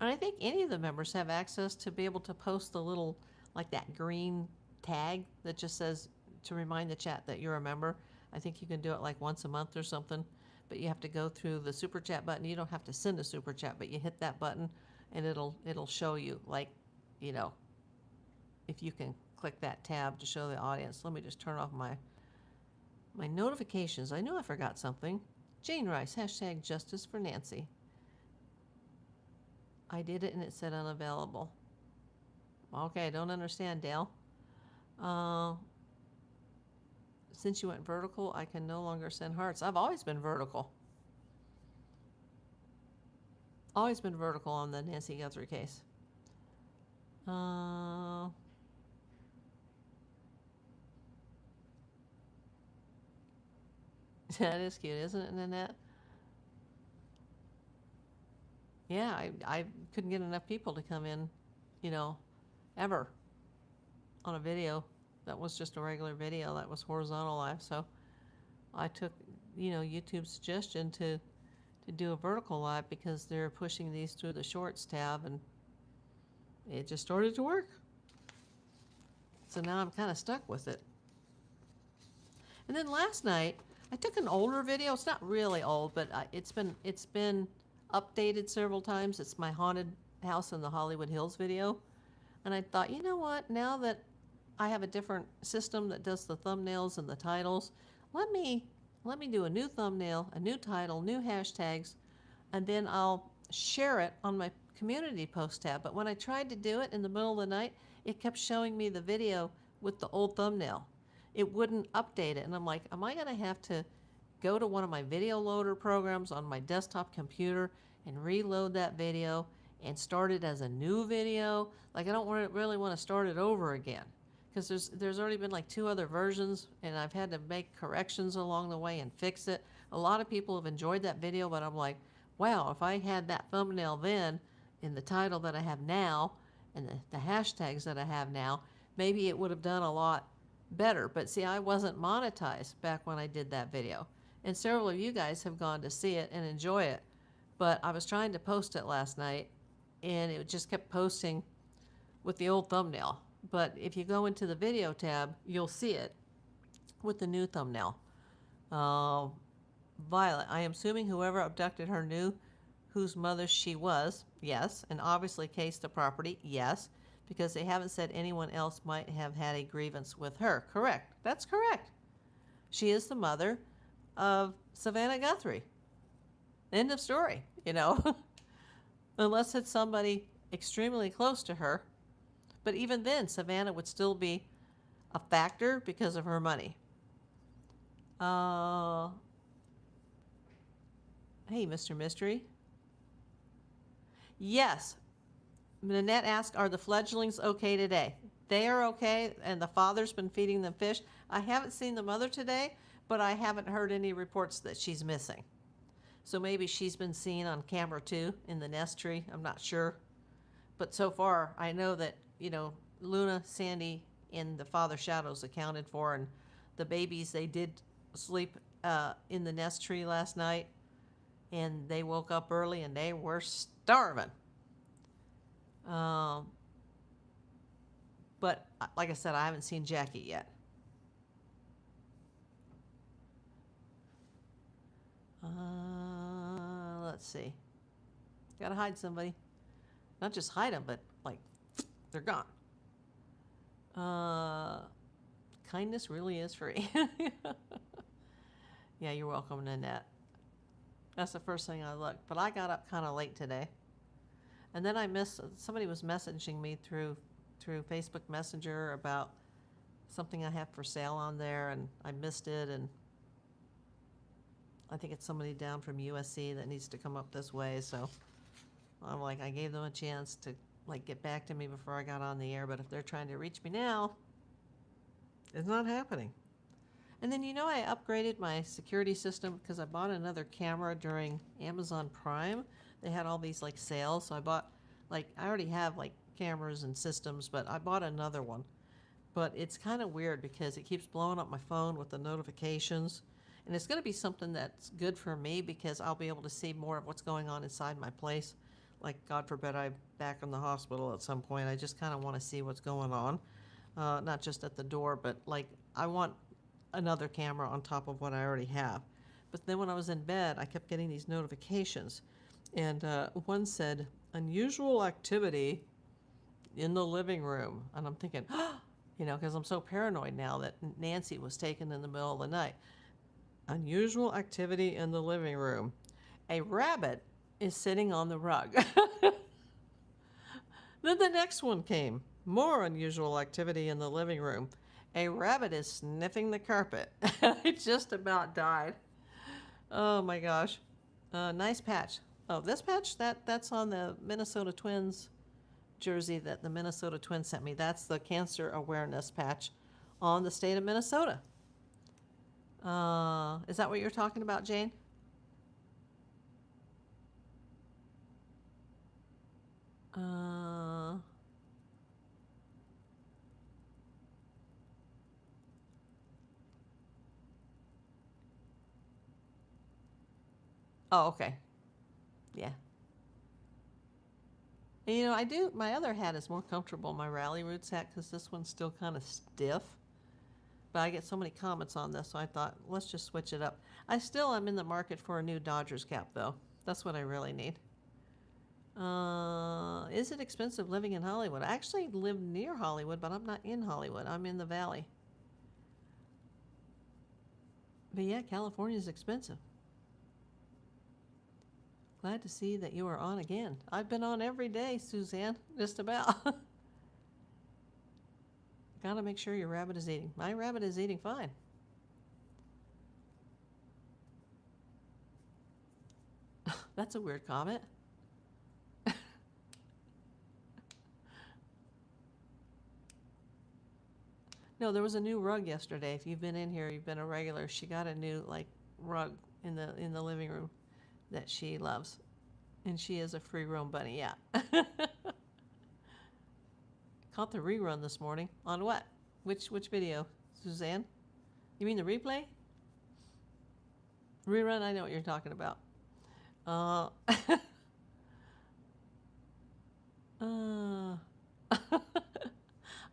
And I think any of the members have access to be able to post the little, like that green tag that just says to remind the chat that you're a member. I think you can do it like once a month or something, but you have to go through the super chat button. You don't have to send a super chat, but you hit that button and it'll show you, like, you know, if you can click that tab to show the audience. Let me just turn off my notifications. I knew I forgot something. Jane Rice, hashtag justice for Nancy. I did it and it said unavailable. Okay, I don't understand, Dale. Since you went vertical, I can no longer send hearts. I've always been vertical. Always been vertical on the Nancy Guthrie case. That is cute, isn't it, Nanette? Yeah, I couldn't get enough people to come in, you know, ever on a video that was just a regular video that was horizontal live. So I took, you know, YouTube's suggestion to do a vertical live because they're pushing these through the shorts tab, and it just started to work. So now I'm kind of stuck with it. And then last night I took an older video. It's not really old, but it's been updated several times. It's my haunted house in the Hollywood Hills video. And I thought, you know what, now that I have a different system that does the thumbnails and the titles, let me do a new thumbnail, a new title, new hashtags, and then I'll share it on my community post tab. But when I tried to do it in the middle of the night, it kept showing me the video with the old thumbnail. It wouldn't update it. And I'm like, am I going to have to go to one of my video loader programs on my desktop computer and reload that video and start it as a new video? Like, I don't really want to start it over again, because there's already been like 2 other versions, and I've had to make corrections along the way and fix it. A lot of people have enjoyed that video, but I'm like, wow, if I had that thumbnail then in the title that I have now and the hashtags that I have now, maybe it would have done a lot better. But see, I wasn't monetized back when I did that video, and several of you guys have gone to see it and enjoy it. But I was trying to post it last night, and it just kept posting with the old thumbnail. But if you go into the video tab, you'll see it with the new thumbnail. Violet, I am assuming whoever abducted her knew whose mother she was. Yes. And obviously cased the property. Yes. Because they haven't said anyone else might have had a grievance with her. Correct. That's correct. She is the mother of Savannah Guthrie. End of story, you know. Unless it's somebody extremely close to her, But even then, Savannah would still be a factor because of her money. Hey, Mr. Mystery. Yes. Nanette asked, are the fledglings okay today? They are okay, and the father's been feeding them fish. I haven't seen the mother today, but I haven't heard any reports that she's missing. So maybe she's been seen on camera too in the nest tree. I'm not sure. But so far, I know that, Luna, Sandy, and the father shadows accounted for, and the babies, they did sleep in the nest tree last night, and they woke up early and they were starving. But like I said, I haven't seen Jackie yet. Let's see. Gotta hide somebody. Not just hide them, but like they're gone. Kindness really is free. Yeah, you're welcome, Nanette. That's the first thing I looked. But I got up kind of late today. And then I missed, somebody was messaging me through Facebook Messenger about something I have for sale on there, and I missed it, and I think it's somebody down from USC that needs to come up this way, so I'm like, I gave them a chance to get back to me before I got on the air, but if they're trying to reach me now, it's not happening. And then, I upgraded my security system because I bought another camera during Amazon Prime. They had all these sales, so I bought, I already have cameras and systems, but I bought another one. But it's kind of weird because it keeps blowing up my phone with the notifications. And it's going to be something that's good for me because I'll be able to see more of what's going on inside my place. God forbid I'm back in the hospital at some point. I just kind of want to see what's going on. Not just at the door, but I want another camera on top of what I already have. But then when I was in bed, I kept getting these notifications. And one said, unusual activity in the living room. And I'm thinking, because I'm so paranoid now that Nancy was taken in the middle of the night. Unusual activity in the living room. A rabbit is sitting on the rug. Then the next one came. More unusual activity in the living room. A rabbit is sniffing the carpet. I just about died. Oh my gosh. Nice patch. Oh, this patch, that's on the Minnesota Twins jersey that the Minnesota Twins sent me. That's the cancer awareness patch on the state of Minnesota. Is that what you're talking about, Jane? Oh, okay. Yeah. And my other hat is more comfortable, my Rally Roots hat, because this one's still kind of stiff. But I get so many comments on this, so I thought, let's just switch it up. I still am in the market for a new Dodgers cap, though. That's what I really need. Is it expensive living in Hollywood? I actually live near Hollywood, but I'm not in Hollywood. I'm in the Valley. But yeah, California is expensive. Glad to see that you are on again. I've been on every day, Suzanne, just about. Gotta make sure your rabbit is eating. My rabbit is eating fine. That's a weird comment. No, there was a new rug yesterday. If you've been in here, you've been a regular. She got a new rug in the living room that she loves, and she is a free roam bunny. Yeah. Caught the rerun this morning. On what? Which video, Suzanne? You mean the replay? Rerun. I know what you're talking about. I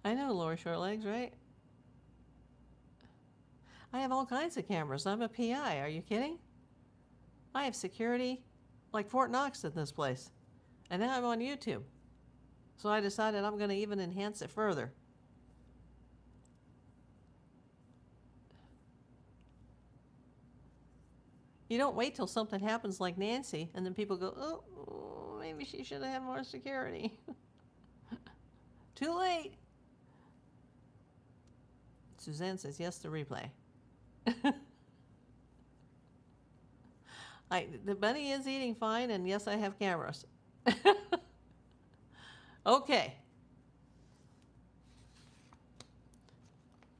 know Lori Shortlegs, right? I have all kinds of cameras. I'm a PI. Are you kidding? I have security like Fort Knox in this place. And now I'm on YouTube. So I decided I'm going to even enhance it further. You don't wait till something happens like Nancy, and then people go, oh, maybe she should have had more security. Too late. Suzanne says yes to replay. The bunny is eating fine, and yes, I have cameras. Okay.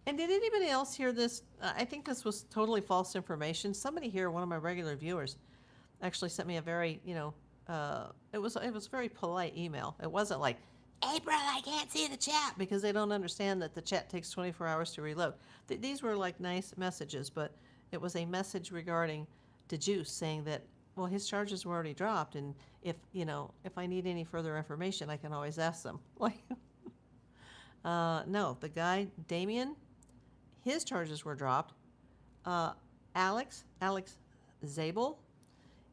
And did anybody else hear this? I think this was totally false information. Somebody here, one of my regular viewers, actually sent me a very, it was a very polite email. It wasn't like, April, I can't see the chat, because they don't understand that the chat takes 24 hours to reload. These were like nice messages, but it was a message regarding DeJuice saying that, well, his charges were already dropped, and if I need any further information, I can always ask them. Like, no, the guy Damien, his charges were dropped. Alex Zabel,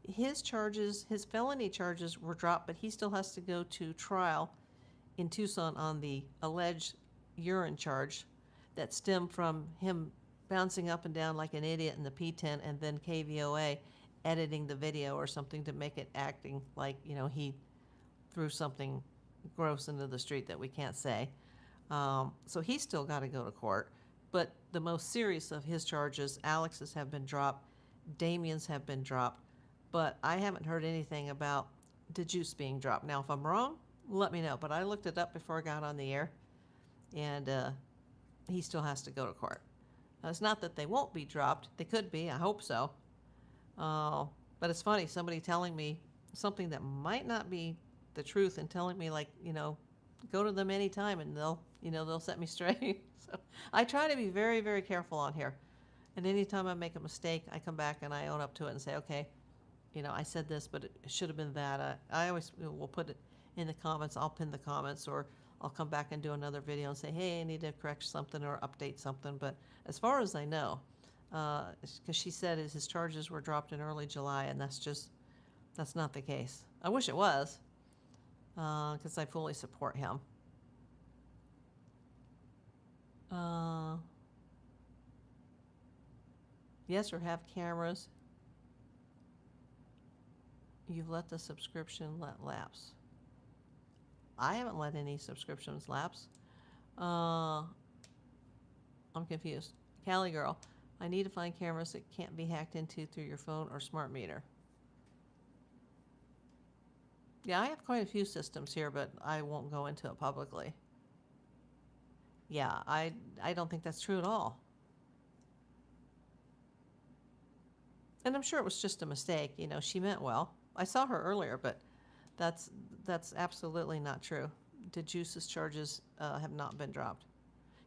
his felony charges were dropped, but he still has to go to trial in Tucson on the alleged urine charge that stemmed from him bouncing up and down like an idiot in the P10 and then KVOA editing the video or something to make it acting like, he threw something gross into the street that we can't say. So he's still got to go to court. But the most serious of his charges, Alex's, have been dropped. Damien's have been dropped. But I haven't heard anything about DeJuice being dropped. Now, if I'm wrong, let me know. But I looked it up before I got on the air, and he still has to go to court. Now, it's not that they won't be dropped. They could be. I hope so. But it's funny, somebody telling me something that might not be the truth and telling me, like, go to them anytime and they'll set me straight. So I try to be very, very careful on here. And anytime I make a mistake, I come back and I own up to it and say, okay, I said this, but it should have been that. I always will put it in the comments. I'll pin the comments, or I'll come back and do another video and say, hey, I need to correct something or update something. But as far as I know, because she said his charges were dropped in early July, and that's not the case. I wish it was, because I fully support him. Yes, or have cameras. You've let the subscription lapse. I haven't let any subscriptions lapse. I'm confused. Cali girl, I need to find cameras that can't be hacked into through your phone or smart meter. Yeah, I have quite a few systems here, but I won't go into it publicly. Yeah, I don't think that's true at all. And I'm sure it was just a mistake. She meant well. I saw her earlier, but that's absolutely not true. DeJuice's charges have not been dropped,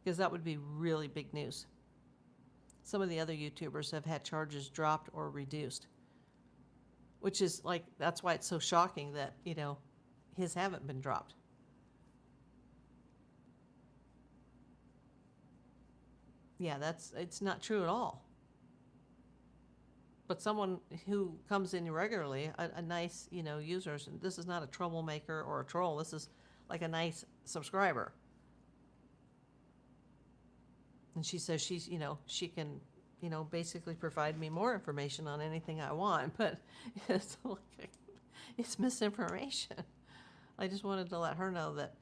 because that would be really big news. Some of the other YouTubers have had charges dropped or reduced, which is like, that's why it's so shocking that, his haven't been dropped. Yeah, it's not true at all. But someone who comes in regularly, a nice, user, this is not a troublemaker or a troll. This is like a nice subscriber. And she says she can, basically provide me more information on anything I want, but it's misinformation. I just wanted to let her know that,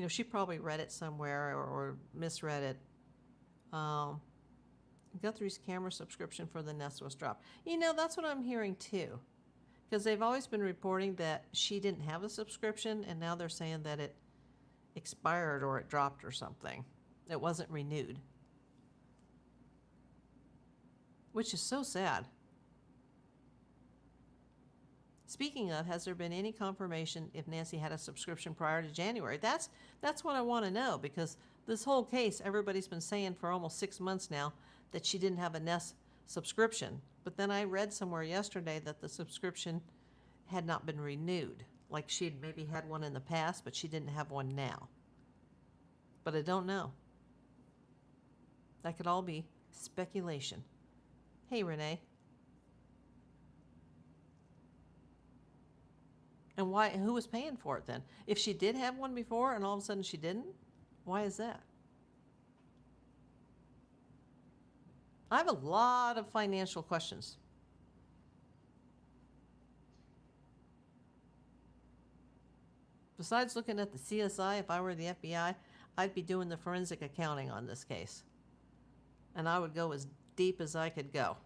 she probably read it somewhere or misread it. Guthrie's camera subscription for the Nest was dropped. That's what I'm hearing too, because they've always been reporting that she didn't have a subscription, and now they're saying that it expired or it dropped or something. It wasn't renewed, which is so sad. Speaking of, has there been any confirmation if Nancy had a subscription prior to January? That's what I want to know, because this whole case, everybody's been saying for almost 6 months now that she didn't have a Nest subscription. But then I read somewhere yesterday that the subscription had not been renewed. Like she'd maybe had one in the past, but she didn't have one now. But I don't know. That could all be speculation. Hey, Renee. And why? Who was paying for it then? If she did have one before and all of a sudden she didn't, why is that? I have a lot of financial questions. Besides looking at the CSI, if I were the FBI, I'd be doing the forensic accounting on this case. And I would go as deep as I could go.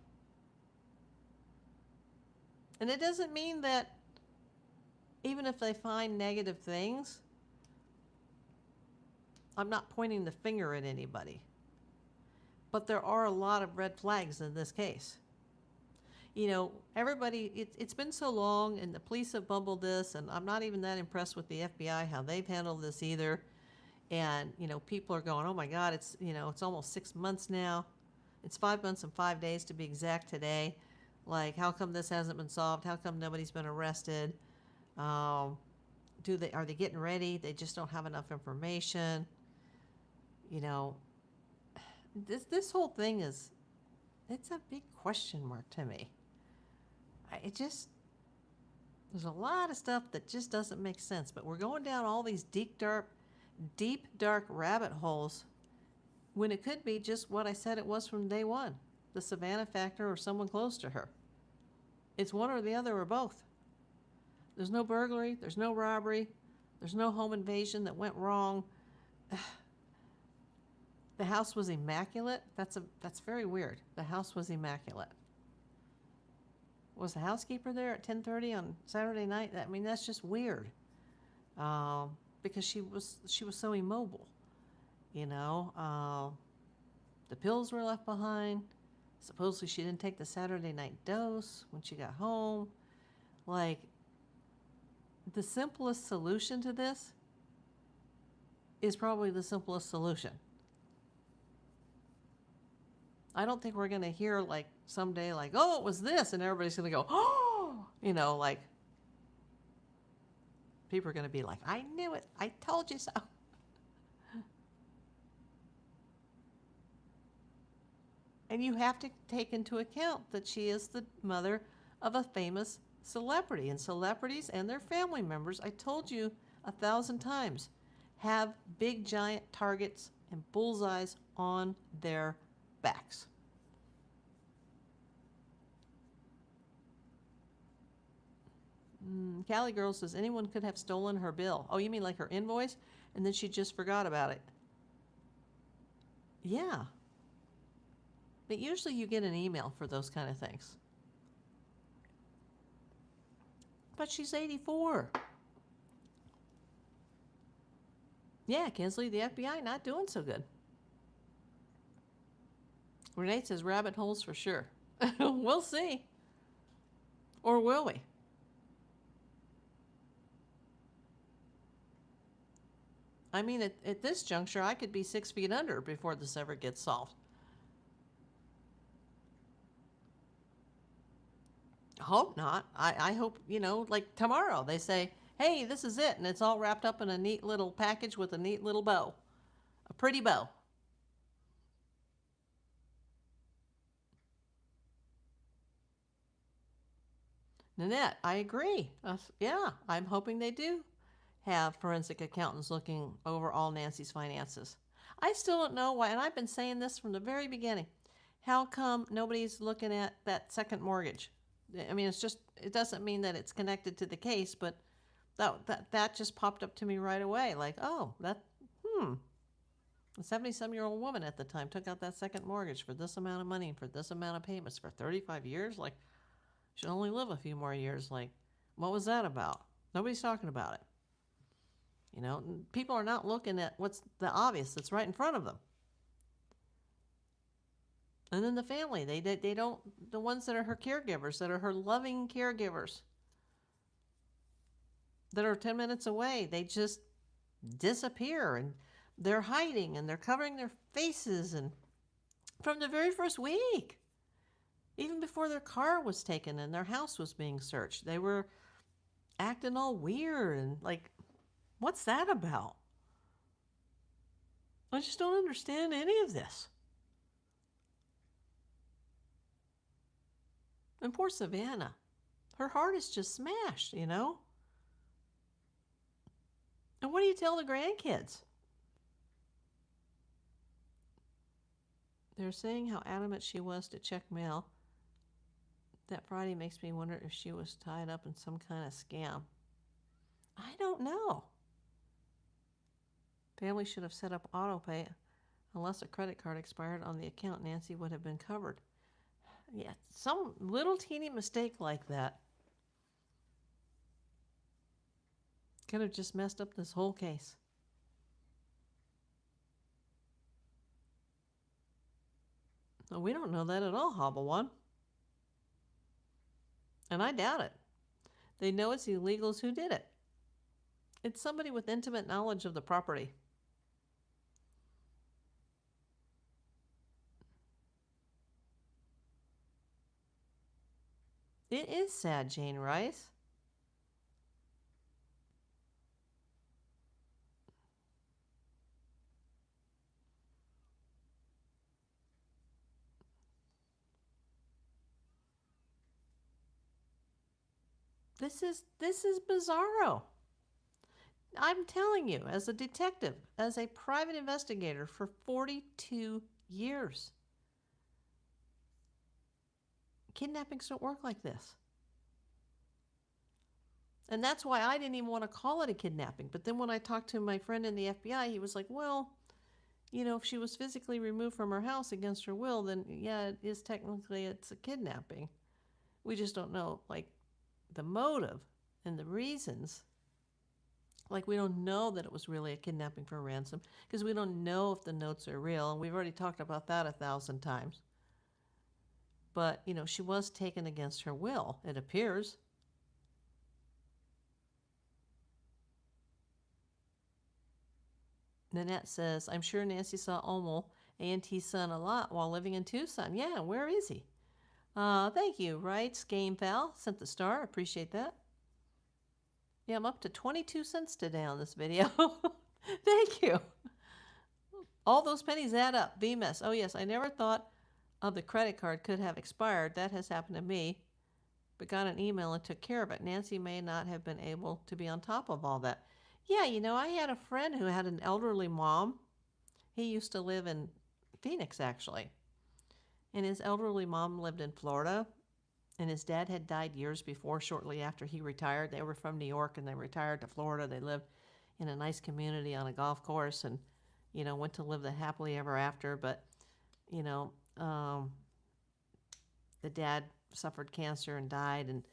And it doesn't mean that even if they find negative things, I'm not pointing the finger at anybody. But there are a lot of red flags in this case. You know, everybody, it's been so long, and the police have bumbled this, and I'm not even that impressed with the FBI, how they've handled this either. And, you know, people are going, oh my God, it's almost 6 months now. It's 5 months and 5 days to be exact today. Like, how come this hasn't been solved? How come nobody's been arrested? Are they getting ready? They just don't have enough information. You know, this whole thing it's a big question mark to me. There's a lot of stuff that just doesn't make sense, but we're going down all these deep, dark rabbit holes when it could be just what I said it was from day one, the Savannah factor or someone close to her. It's one or the other or both. There's no burglary, there's no robbery, there's no home invasion that went wrong. The house was immaculate. That's very weird. The house was immaculate. Was the housekeeper there at 10:30 on Saturday night? I mean, that's just weird. Because she was so immobile. You know, the pills were left behind. Supposedly she didn't take the Saturday night dose when she got home. Like, the simplest solution to this is probably the simplest solution. I don't think we're going to hear, like, someday, like, oh, it was this, and everybody's going to go, oh, you know, like, people are going to be like, I knew it, I told you so. And you have to take into account that she is the mother of a famous celebrity, and celebrities and their family members, I told you 1,000 times, have big giant targets and bullseyes on their backs. Cali Girl says anyone could have stolen her bill. Oh, you mean like her invoice? And then she just forgot about it. Yeah. But usually you get an email for those kind of things. But she's 84. Yeah, Kinsley, the FBI not doing so good. Renee says rabbit holes for sure. We'll see. Or will we? I mean, at this juncture, I could be 6 feet under before this ever gets solved. Hope not. I hope, you know, like tomorrow they say, hey, this is it. And it's all wrapped up in a neat little package with a neat little bow. A pretty bow. Nanette, I agree. Yeah, I'm hoping they do have forensic accountants looking over all Nancy's finances. I still don't know why, and I've been saying this from the very beginning. How come nobody's looking at that second mortgage? I mean, it doesn't mean that it's connected to the case, but that just popped up to me right away. Like, oh, a 70-some-year-old woman at the time took out that second mortgage for this amount of money and for this amount of payments for 35 years. Like, she'll only live a few more years. Like, what was that about? Nobody's talking about it. You know, people are not looking at what's the obvious that's right in front of them. And then the family, they don't, the ones that are her caregivers, that are her loving caregivers, that are 10 minutes away, they just disappear, and they're hiding, and they're covering their faces, and from the very first week, even before their car was taken and their house was being searched, they were acting all weird, and like, what's that about? I just don't understand any of this. And poor Savannah, her heart is just smashed, you know? And what do you tell the grandkids? They're saying how adamant she was to check mail. That Friday makes me wonder if she was tied up in some kind of scam. I don't know. Family should have set up auto pay. Unless a credit card expired on the account, Nancy would have been covered. Yeah, some little teeny mistake like that could have just messed up this whole case. No, we don't know that at all, Hobble One. And I doubt it. They know it's illegals who did it. It's somebody with intimate knowledge of the property. It is sad, Jane Rice. This is bizarro. I'm telling you, as a detective, as a private investigator for 42 years, kidnappings don't work like this. And that's why I didn't even want to call it a kidnapping. But then when I talked to my friend in the FBI, he was like, well, you know, if she was physically removed from her house against her will, then yeah, it is technically, it's a kidnapping. We just don't know, like, the motive and the reasons. Like, we don't know that it was really a kidnapping for ransom because we don't know if the notes are real. And we've already talked about that 1,000 times. But, you know, she was taken against her will, it appears. Nanette says, I'm sure Nancy saw Omal, A&T's son, a lot while living in Tucson. Yeah, where is he? Thank you, Wrights Gamefal sent the star. Appreciate that. Yeah, I'm up to 22 cents today on this video. Thank you. All those pennies add up. VMS. Oh, yes, I never thought of the credit card could have expired. That has happened to me, but got an email and took care of it. Nancy may not have been able to be on top of all that. Yeah, you know, I had a friend who had an elderly mom. He used to live in Phoenix, actually. And his elderly mom lived in Florida. And his dad had died years before, shortly after he retired. They were from New York and they retired to Florida. They lived in a nice community on a golf course and, you know, went to live the happily ever after. But, you know, the dad suffered cancer and died. And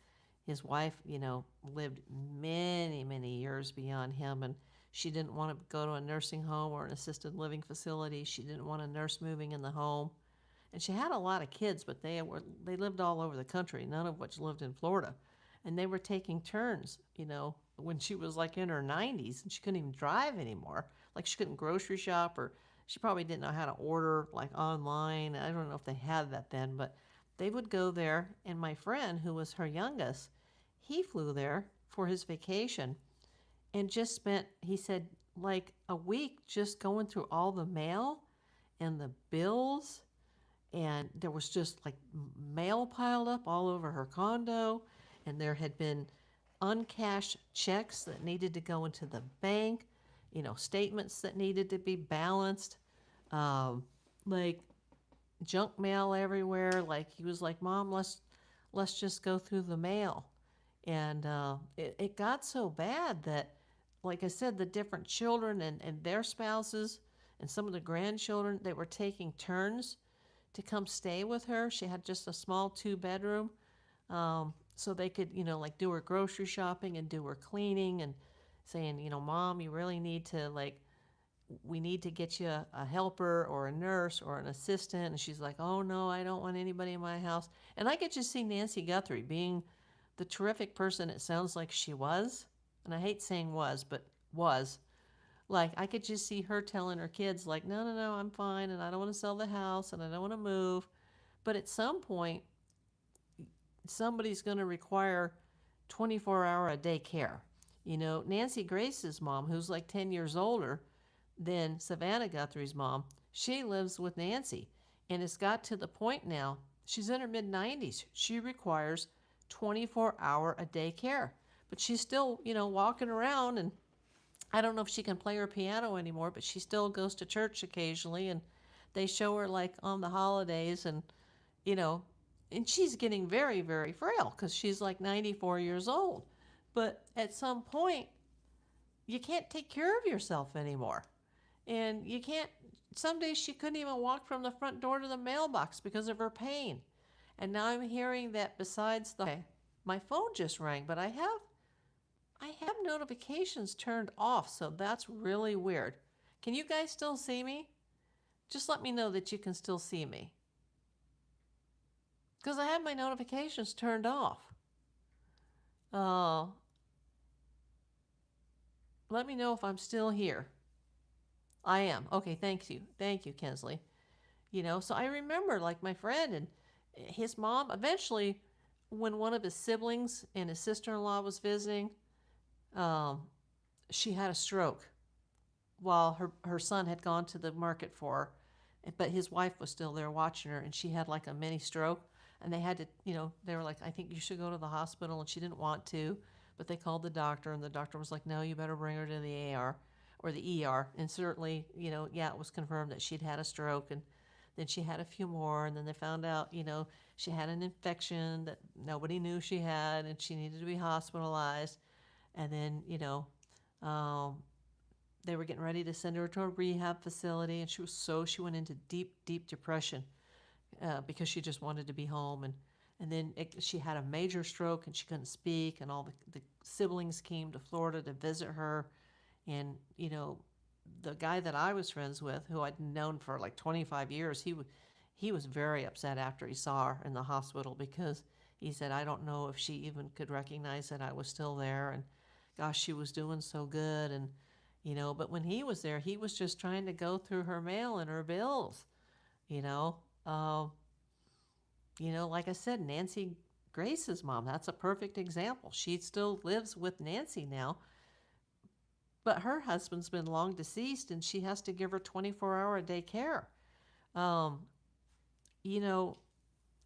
his wife, you know, lived many, many years beyond him. And she didn't want to go to a nursing home or an assisted living facility. She didn't want a nurse moving in the home. And she had a lot of kids, but they lived all over the country, none of which lived in Florida. And they were taking turns, you know, when she was like in her 90s and she couldn't even drive anymore. Like she couldn't grocery shop, or she probably didn't know how to order like online. I don't know if they had that then, but they would go there. And my friend, who was her youngest, he flew there for his vacation and just spent, he said, like a week just going through all the mail and the bills. And there was just like mail piled up all over her condo. And there had been uncashed checks that needed to go into the bank, you know, statements that needed to be balanced, like junk mail everywhere. Like he was like, Mom, let's just go through the mail. And it got so bad that, like I said, the different children and their spouses and some of the grandchildren, they were taking turns to come stay with her. She had just a small 2-bedroom, so they could, you know, like do her grocery shopping and do her cleaning and saying, you know, Mom, you really need to, like, we need to get you a helper or a nurse or an assistant. And she's like, oh no, I don't want anybody in my house. And I could just see Nancy Guthrie being the terrific person it sounds like she was. And I hate saying was, but was. Like, I could just see her telling her kids, like, no, I'm fine, and I don't want to sell the house, and I don't want to move. But at some point, somebody's going to require 24-hour-a-day care. You know, Nancy Grace's mom, who's like 10 years older than Savannah Guthrie's mom, she lives with Nancy. And it's got to the point now, she's in her mid-90s. She requires 24-hour-a-day care. But she's still, you know, walking around, and I don't know if she can play her piano anymore, but she still goes to church occasionally, and they show her like on the holidays, and, you know, and she's getting very, very frail because she's like 94 years old. But at some point, you can't take care of yourself anymore. And you can't, some days she couldn't even walk from the front door to the mailbox because of her pain. And now I'm hearing that besides the, my phone just rang, but I have notifications turned off, so that's really weird. Can you guys still see me? Just let me know that you can still see me. Because I have my notifications turned off. Let me know if I'm still here. I am. Okay, thank you. Thank you, Kensley. You know, so I remember like my friend and his mom, eventually when one of his siblings and his sister-in-law was visiting, she had a stroke while her son had gone to the market for her. But his wife was still there watching her, and she had like a mini stroke. And they had to, you know, they were like, I think you should go to the hospital. And she didn't want to, but they called the doctor, and the doctor was like, no, you better bring her to the AR or the ER. And certainly, you know, yeah, it was confirmed that she'd had a stroke. And then she had a few more, and then they found out, you know, she had an infection that nobody knew she had, and she needed to be hospitalized. And then, you know, they were getting ready to send her to a rehab facility, and she went into deep, deep depression because she just wanted to be home. And then she had a major stroke, and she couldn't speak, and all the siblings came to Florida to visit her. And, you know, the guy that I was friends with, who I'd known for like 25 years, he was very upset after he saw her in the hospital, because he said, I don't know if she even could recognize that I was still there. And gosh, she was doing so good. And, you know, but when he was there, he was just trying to go through her mail and her bills, you know. You know, like I said, Nancy Grace's mom, that's a perfect example. She still lives with Nancy now, but her husband's been long deceased, and she has to give her 24-hour-a-day care. You know,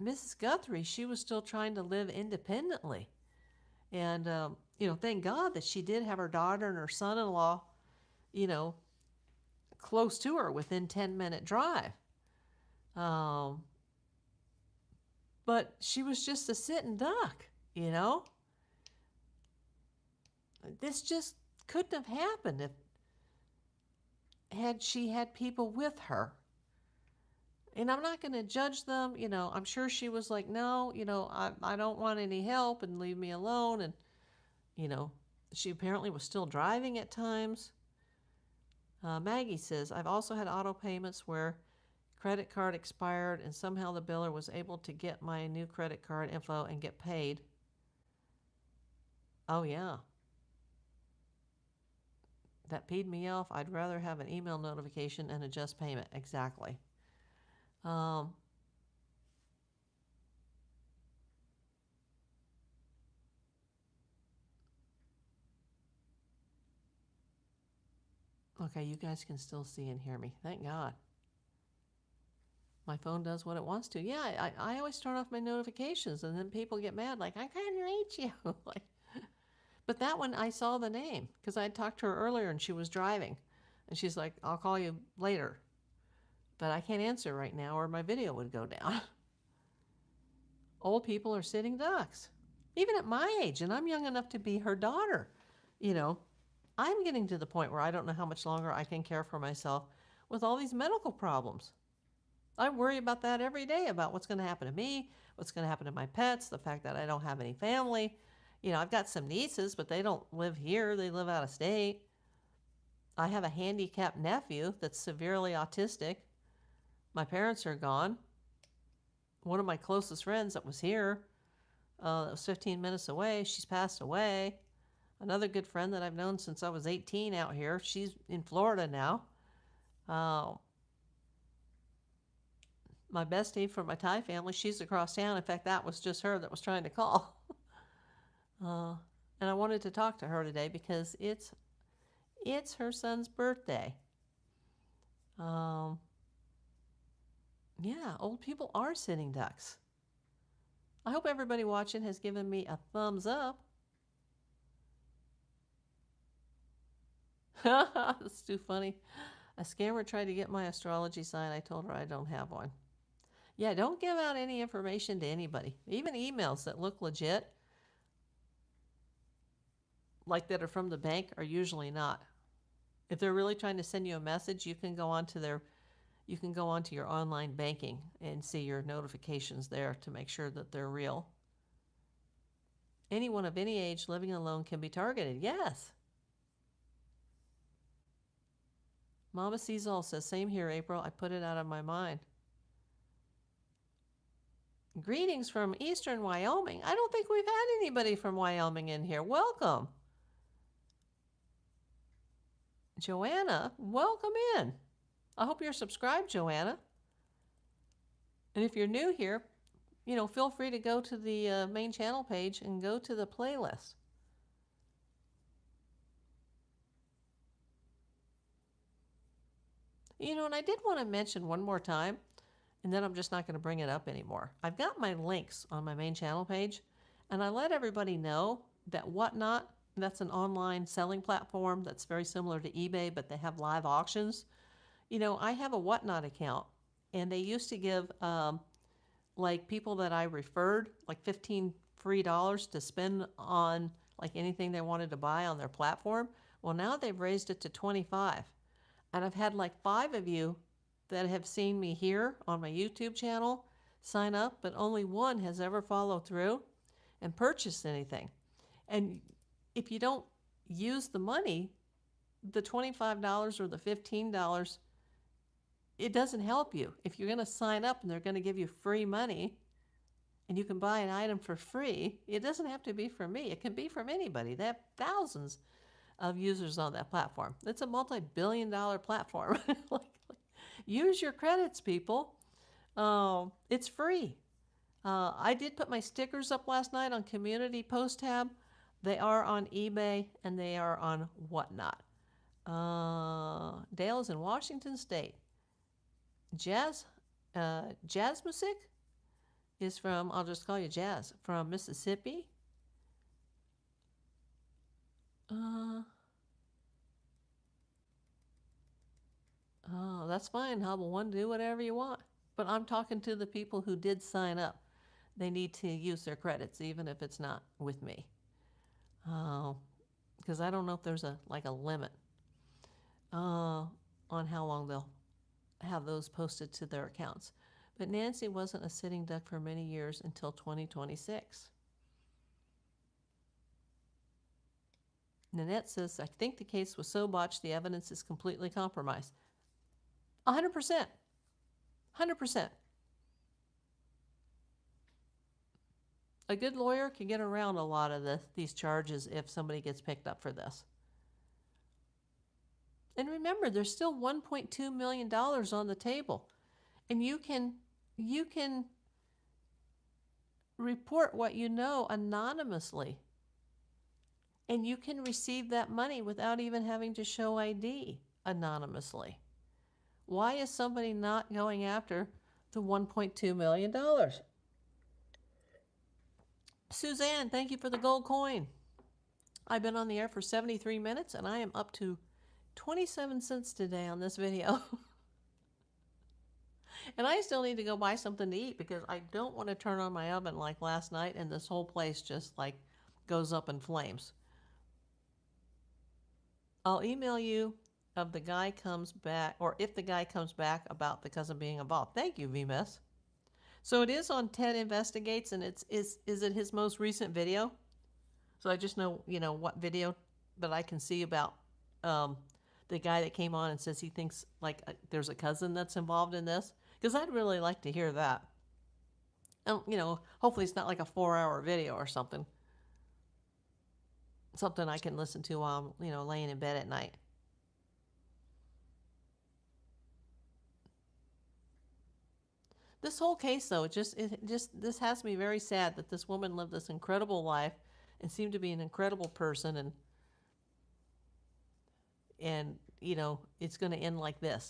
Mrs. Guthrie, she was still trying to live independently. And, you know, thank God that she did have her daughter and her son-in-law, you know, close to her within 10-minute drive. But she was just a sitting duck, you know. This just couldn't have happened if had she had people with her. And I'm not going to judge them, you know. I'm sure she was like, no, you know, I don't want any help, and leave me alone. And, you know, she apparently was still driving at times. Maggie says, I've also had auto payments where credit card expired, and somehow the biller was able to get my new credit card info and get paid. Oh, yeah. That peed me off. I'd rather have an email notification and adjust payment. Exactly. Okay, you guys can still see and hear me. Thank God. My phone does what it wants to. Yeah, I always turn off my notifications, and then people get mad, like, I can't reach you. Like, but that one, I saw the name, because I had talked to her earlier, and she was driving. And she's like, I'll call you later. But I can't answer right now, or my video would go down. Old people are sitting ducks. Even at my age, and I'm young enough to be her daughter. You know, I'm getting to the point where I don't know how much longer I can care for myself with all these medical problems. I worry about that every day, about what's going to happen to me, what's going to happen to my pets, the fact that I don't have any family. You know, I've got some nieces, but they don't live here. They live out of state. I have a handicapped nephew that's severely autistic. My parents are gone. One of my closest friends that was here, that was 15 minutes away, she's passed away. Another good friend that I've known since I was 18 out here, she's in Florida now. My bestie from my Thai family, she's across town. In fact, that was just her that was trying to call. And I wanted to talk to her today because it's her son's birthday. Yeah, old people are sitting ducks. I hope everybody watching has given me a thumbs up. That's too funny. A scammer tried to get my astrology sign. I told her I don't have one. Yeah, don't give out any information to anybody. Even emails that look legit, like that are from the bank, are usually not. If they're really trying to send you a message, you can go onto your online banking and see your notifications there to make sure that they're real. Anyone of any age living alone can be targeted. Yes. Mama Sees All says, same here, April. I put it out of my mind. Greetings from Eastern Wyoming. I don't think we've had anybody from Wyoming in here. Welcome. Joanna, welcome in. I hope you're subscribed, Joanna. And if you're new here, feel free to go to the main channel page and go to the playlist. And I did want to mention one more time, and then I'm just not going to bring it up anymore. I've got my links on my main channel page, and I let everybody know that Whatnot, that's an online selling platform that's very similar to eBay, but they have live auctions. I have a Whatnot account, and they used to give people that I referred like $15 free to spend on like anything they wanted to buy on their platform. Well, now they've raised it to 25. And I've had like 5 of you that have seen me here on my YouTube channel sign up, but only 1 has ever followed through and purchased anything. And if you don't use the money, the $25 or the $15, it doesn't help you. If you're going to sign up and they're going to give you free money and you can buy an item for free, it doesn't have to be from me. It can be from anybody. They have thousands of users on that platform. It's a multi-billion-dollar platform. Use your credits, people. It's free. I did put my stickers up last night on Community Post tab. They are on eBay and they are on Whatnot. Dale is in Washington State. Jazz music is from, I'll just call you Jazz, from Mississippi. Oh, that's fine, Hubble One. Do whatever you want. But I'm talking to the people who did sign up. They need to use their credits, even if it's not with me. Because I don't know if there's a limit on how long they'll have those posted to their accounts. But Nancy wasn't a sitting duck for many years until 2026. Nanette says, I think the case was so botched the evidence is completely compromised. 100%. 100%. A good lawyer can get around a lot of these charges if somebody gets picked up for this. And remember, there's still $1.2 million on the table. And you can report what you know anonymously. And you can receive that money without even having to show ID anonymously. Why is somebody not going after the $1.2 million? Suzanne, thank you for the gold coin. I've been on the air for 73 minutes and I am up to 27 cents today on this video. And I still need to go buy something to eat because I don't want to turn on my oven like last night and this whole place just goes up in flames. I'll email you if the guy comes back about the cousin being involved. Thank you, VMS. So it is on Ted Investigates, and is it his most recent video? So I just know, what video that I can see about the guy that came on and says he thinks there's a cousin that's involved in this. Because I'd really like to hear that. And, hopefully it's not like a 4-hour video or something. Something I can listen to while I'm, laying in bed at night. This whole case, though, this has me very sad that this woman lived this incredible life and seemed to be an incredible person, and it's going to end like this.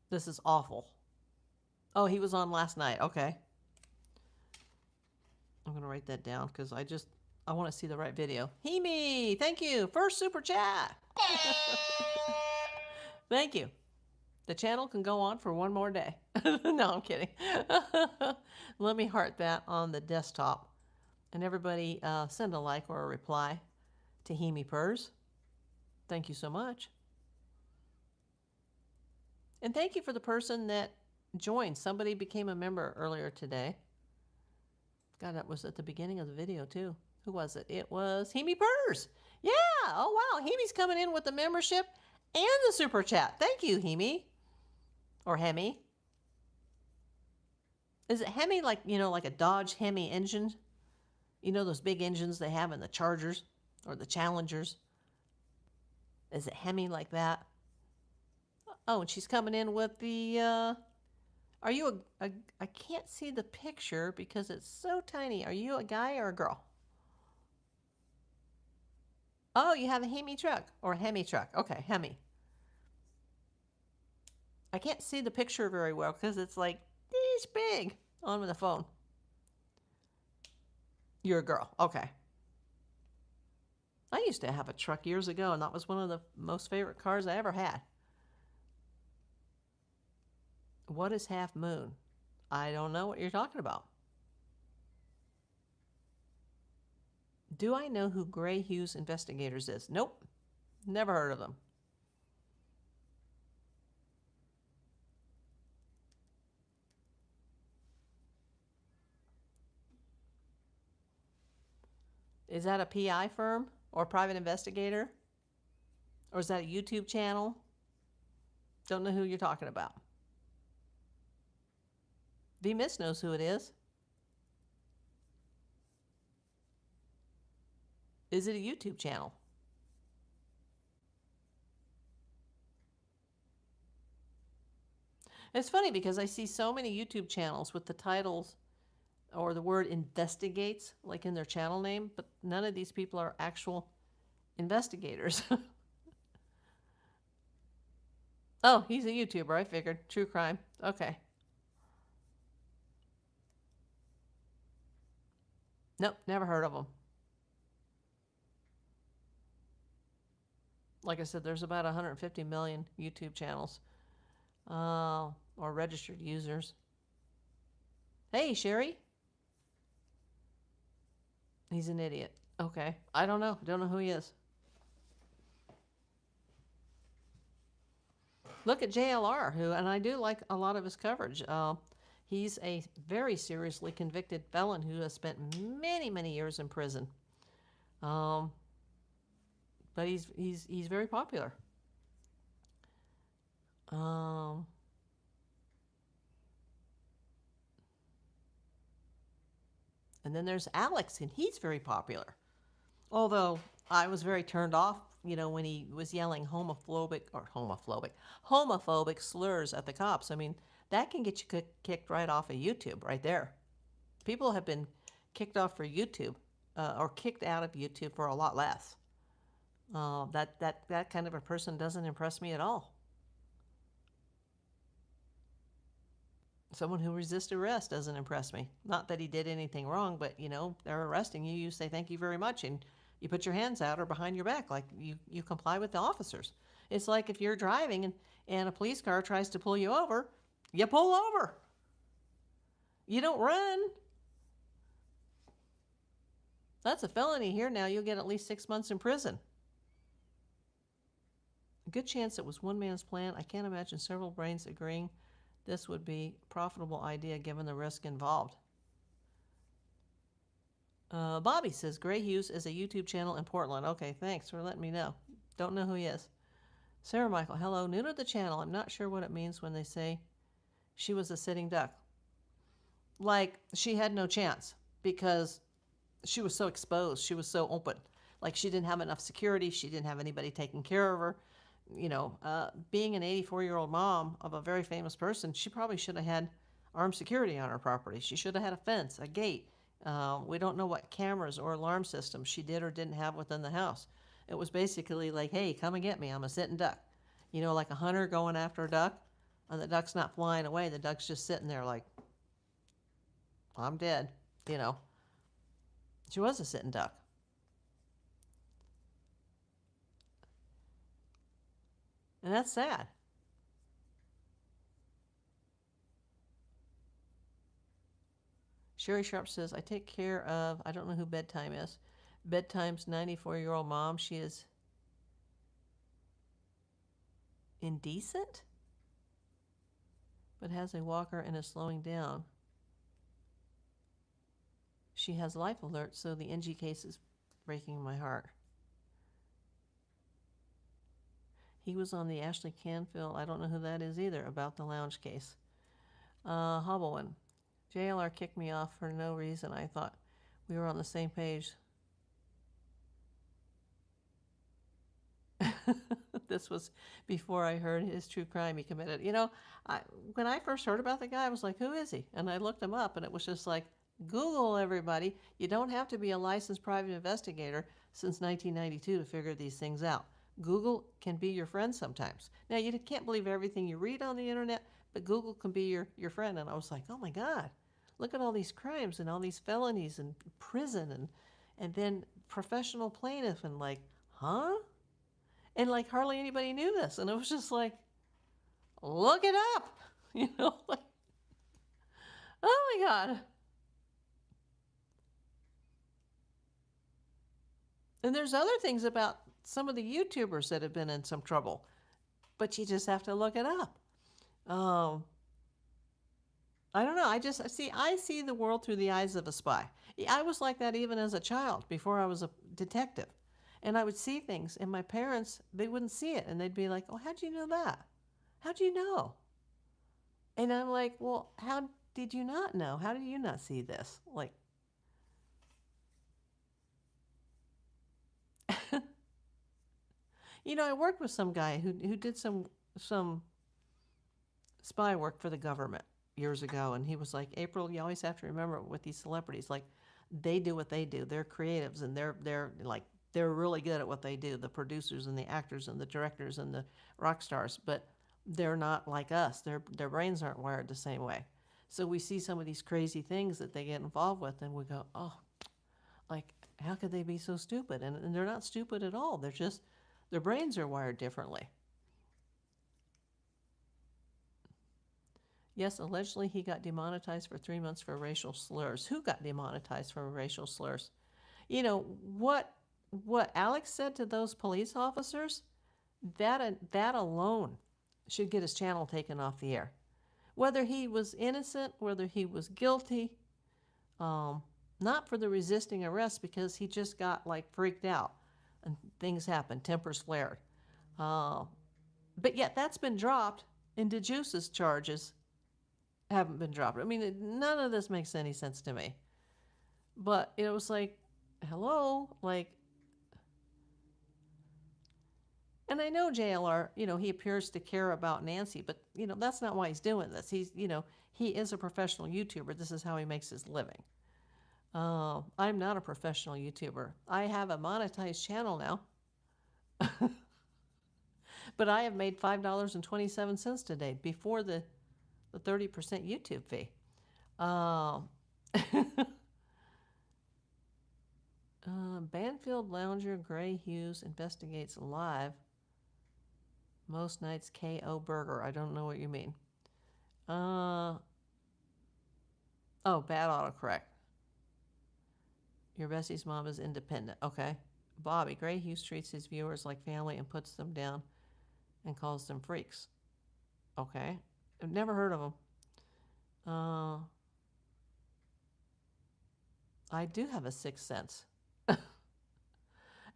This is awful. Oh, he was on last night. Okay. I'm going to write that down because I want to see the right video. Hemi, thank you. First super chat. Thank you. The channel can go on for one more day. No, I'm kidding. Let me heart that on the desktop. And everybody send a like or a reply to Hemi Purrs. Thank you so much. And thank you for the person that joined. Somebody became a member earlier today. God, that was at the beginning of the video, too. Who was it? It was Hemi Purrs. Yeah. Oh, wow. Hemi's coming in with the membership and the super chat. Thank you, Hemi. Or Hemi. Is it Hemi like, like a Dodge Hemi engine? You know those big engines they have in the Chargers or the Challengers? Is it Hemi like that? Oh, and she's coming in with the, are you I can't see the picture because it's so tiny. Are you a guy or a girl? Oh, you have a Hemi truck or a Hemi truck. Okay, Hemi. I can't see the picture very well because it's like this big on the phone. You're a girl. Okay. I used to have a truck years ago, and that was one of the most favorite cars I ever had. What is half moon? I don't know what you're talking about. Do I know who Gray Hughes Investigators is? Nope. Never heard of them. Is that a PI firm or private investigator? Or is that a YouTube channel? Don't know who you're talking about. V-Miss knows who it is. Is it a YouTube channel? It's funny because I see so many YouTube channels with the titles or the word investigates, like in their channel name, but none of these people are actual investigators. Oh, he's a YouTuber, I figured. True crime. Okay. Nope, never heard of him. Like I said, there's about 150 million YouTube channels or registered users. Hey, Sherry. He's an idiot. Okay. I don't know. Don't know who he is. Look at JLR, and I do like a lot of his coverage. He's a very seriously convicted felon who has spent many, many years in prison. But he's very popular. And then there's Alex, and he's very popular. Although I was very turned off, when he was yelling homophobic slurs at the cops. I mean, that can get you kicked right off of YouTube right there. People have been kicked off for YouTube or kicked out of YouTube for a lot less. That kind of a person doesn't impress me at all. Someone who resists arrest doesn't impress me. Not that he did anything wrong, but, they're arresting you. You say thank you very much, and you put your hands out or behind your back, like you comply with the officers. It's like if you're driving and a police car tries to pull you over, you pull over. You don't run. That's a felony here now. You'll get at least 6 months in prison. A good chance it was one man's plan. I can't imagine several brains agreeing this would be a profitable idea given the risk involved. Bobby says, Gray Hughes is a YouTube channel in Portland. Okay, thanks for letting me know. Don't know who he is. Sarah Michael, hello, new to the channel. I'm not sure what it means when they say she was a sitting duck. Like, she had no chance because she was so exposed. She was so open. Like, she didn't have enough security. She didn't have anybody taking care of her. Being an 84-year-old mom of a very famous person, she probably should have had armed security on her property. She should have had a fence, a gate. We don't know what cameras or alarm systems she did or didn't have within the house. It was basically like, hey, come and get me. I'm a sitting duck. Like a hunter going after a duck, and the duck's not flying away. The duck's just sitting there like, I'm dead. She was a sitting duck. And that's sad. Sherry Sharp says, I take care of, I don't know who Bedtime is. Bedtime's 94-year-old mom. She is indecent, but has a walker and is slowing down. She has life alert, so the NG case is breaking my heart. He was on the Ashley Canfield, I don't know who that is either, about the lounge case. Hobbleman. JLR kicked me off for no reason. I thought we were on the same page. This was before I heard his true crime he committed. You know, when I first heard about the guy, I was like, who is he? And I looked him up, and it was just like, Google, everybody. You don't have to be a licensed private investigator since 1992 to figure these things out. Google can be your friend sometimes. Now, you can't believe everything you read on the internet, but Google can be your friend. And I was like, oh my God, look at all these crimes and all these felonies and prison and then professional plaintiff and like, huh? And like hardly anybody knew this. And it was just like, look it up. You know, like, oh my God. And there's other things about some of the YouTubers that have been in some trouble, but you just have to look it up. I don't know. I see the world through the eyes of a spy. I was like that even as a child before I was a detective. And I would see things, and my parents, they wouldn't see it. And they'd be like, oh, how'd you know that? How'd you know? And I'm like, well, how did you not know? How did you not see this? Like, you know, I worked with some guy who did some spy work for the government years ago, and he was like, April, you always have to remember with these celebrities, like, they do what they do. They're creatives, and they're really good at what they do, the producers and the actors and the directors and the rock stars, but they're not like us. Their brains aren't wired the same way. So we see some of these crazy things that they get involved with, and we go, oh, like, how could they be so stupid? And they're not stupid at all. They're just, their brains are wired differently. Yes, allegedly he got demonetized for 3 months for racial slurs. Who got demonetized for racial slurs? You know, what Alex said to those police officers, that alone should get his channel taken off the air. Whether he was innocent, whether he was guilty, not for the resisting arrest, because he just got like freaked out and things happened, tempers flared. But yet that's been dropped, and DeJuice's charges haven't been dropped. I mean, none of this makes any sense to me. But it was like, hello, like, and I know JLR, you know, he appears to care about Nancy, but, you know, that's not why he's doing this. He's, you know, he is a professional YouTuber. This is how he makes his living. I'm not a professional YouTuber. I have a monetized channel now. But I have made $5.27 today before the 30% YouTube fee. Banfield Lounger Gray Hughes investigates live. Most nights KO Burger. I don't know what you mean. Oh, bad autocorrect. Your bestie's mom is independent. Okay. Bobby. Gray Hughes treats his viewers like family and puts them down and calls them freaks. Okay. I've never heard of them. I do have a sixth sense.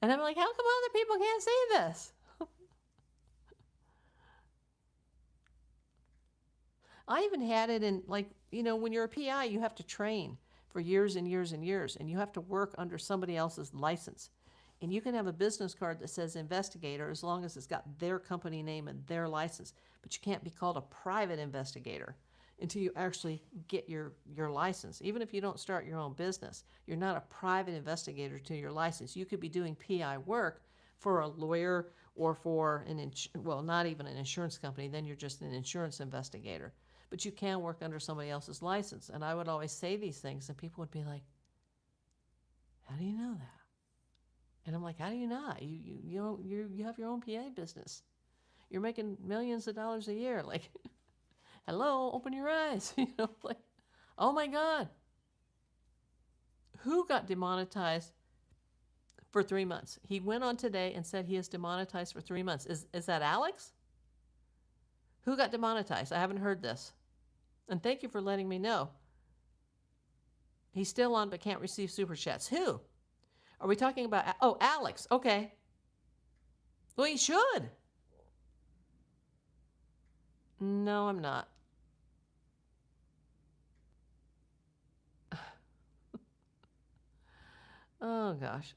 And I'm like, how come other people can't see this? I even had it in, like, you know, when you're a PI, you have to train for years and years and years, and you have to work under somebody else's license. And you can have a business card that says investigator as long as it's got their company name and their license, but you can't be called a private investigator until you actually get your license. Even if you don't start your own business, you're not a private investigator till your license. You could be doing PI work for a lawyer or for well, not even an insurance company, then you're just an insurance investigator. But you can work under somebody else's license. And I would always say these things, and people would be like, how do you know that? And I'm like, how do you not? You have your own PA business. You're making millions of dollars a year. Like, hello, open your eyes. You know, like, oh my God. Who got demonetized for 3 months? He went on today and said he is demonetized for 3 months. Is that Alex? Who got demonetized? I haven't heard this. And thank you for letting me know. He's still on but can't receive super chats. Who? Are we talking about? Oh, Alex. Okay. Well, he should. No, I'm not. Oh, gosh.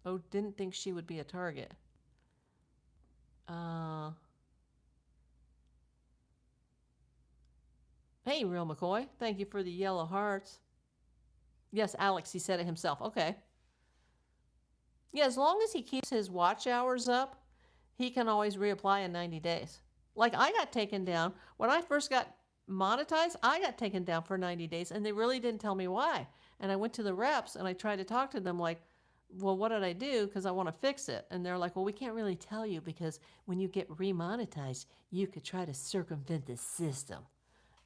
Oh, didn't think she would be a target. Hey, Real McCoy. Thank you for the yellow hearts. Yes, Alex, he said it himself. Okay. Yeah, as long as he keeps his watch hours up, he can always reapply in 90 days. Like, I got taken down. When I first got monetized, I got taken down for 90 days, and they really didn't tell me why. And I went to the reps, and I tried to talk to them like, well, what did I do? Because I want to fix it. And they're like, well, we can't really tell you because when you get remonetized, you could try to circumvent the system.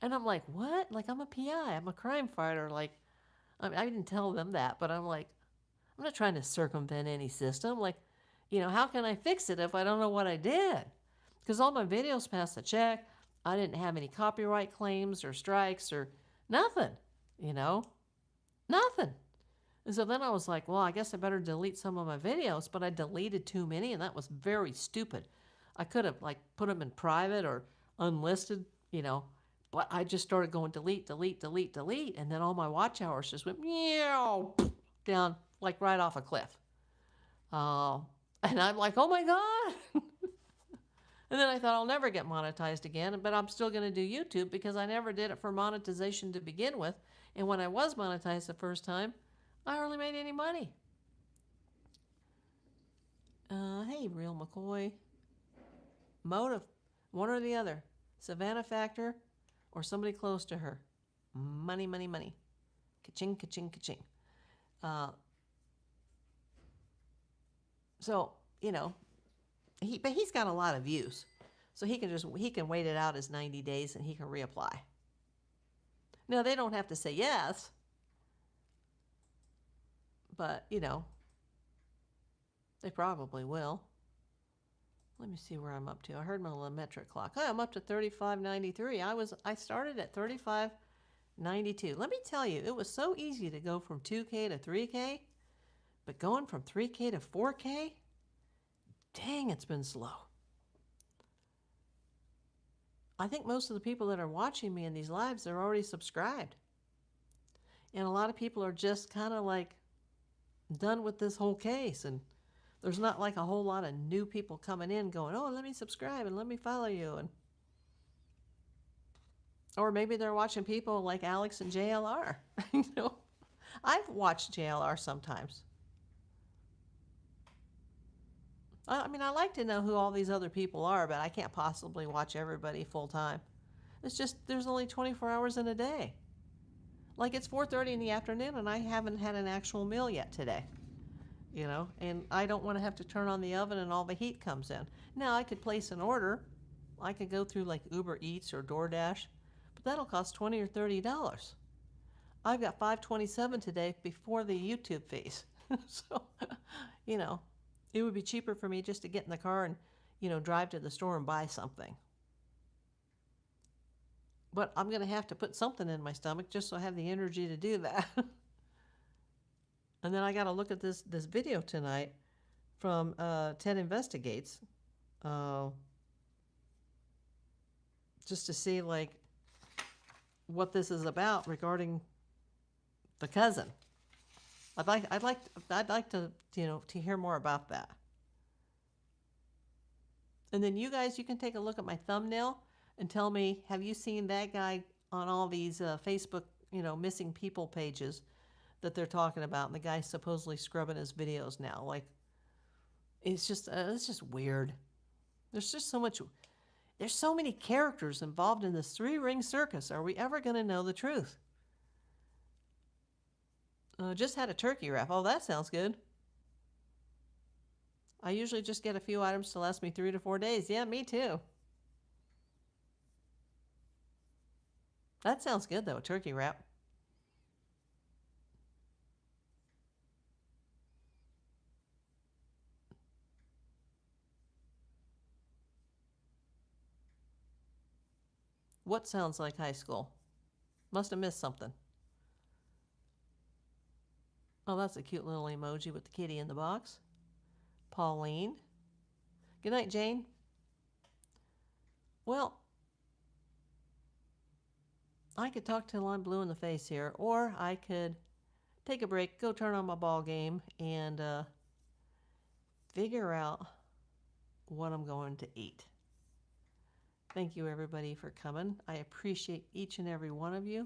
And I'm like, what? Like, I'm a PI. I'm a crime fighter. Like, I didn't tell them that, but I'm like, I'm not trying to circumvent any system. Like, how can I fix it if I don't know what I did? Because all my videos passed the check. I didn't have any copyright claims or strikes or nothing, nothing. And so then I was like, well, I guess I better delete some of my videos, but I deleted too many, and that was very stupid. I could have, put them in private or unlisted, but I just started going delete, delete, delete, delete, and then all my watch hours just went meow down, right off a cliff. And I'm like, oh my God. And then I thought I'll never get monetized again, but I'm still going to do YouTube because I never did it for monetization to begin with. And when I was monetized the first time, I hardly made any money. Hey, Real McCoy. Motive, one or the other. Savannah Factor or somebody close to her. Money, money, money. Ka-ching, ka-ching, ka-ching. So, but he's got a lot of views. So he can wait it out as 90 days and he can reapply. Now, they don't have to say yes. But, they probably will. Let me see where I'm up to. I heard my little metric clock. Oh, I'm up to 35.93. I started at 35.92. Let me tell you, it was so easy to go from 2K to 3K, but going from 3K to 4K, dang, it's been slow. I think most of the people that are watching me in these lives, they're already subscribed. And a lot of people are just kind of done with this whole case, and there's not a whole lot of new people coming in going, oh, let me subscribe and let me follow you. Or maybe they're watching people like Alex and JLR. I've watched JLR sometimes. I like to know who all these other people are, but I can't possibly watch everybody full time. It's just, there's only 24 hours in a day. It's 4:30 in the afternoon and I haven't had an actual meal yet today. And I don't want to have to turn on the oven and all the heat comes in. Now, I could place an order. I could go through Uber Eats or DoorDash, but that'll cost $20 or $30. I've got $5.27 today before the YouTube fees. So, it would be cheaper for me just to get in the car and, drive to the store and buy something. But I'm going to have to put something in my stomach just so I have the energy to do that. And then I got to look at this video tonight from Ted Investigates, just to see what this is about regarding the cousin. I'd like to to hear more about that. And then you guys, you can take a look at my thumbnail and tell me, have you seen that guy on all these Facebook missing people pages that they're talking about, and the guy's supposedly scrubbing his videos now? It's just weird. There's so many characters involved in this three-ring circus. Are we ever going to know the truth? Just had a turkey wrap. Oh, that sounds good. I usually just get a few items to last me 3 to 4 days. Yeah, me too. That sounds good, though, a turkey wrap. what sounds like high school? Must have missed something. Oh, that's a cute little emoji with the kitty in the box. Pauline. Good night, Jane. Well, I could talk till I'm blue in the face here, or I could take a break, go turn on my ball game, and figure out what I'm going to eat. Thank you, everybody, for coming. I appreciate each and every one of you.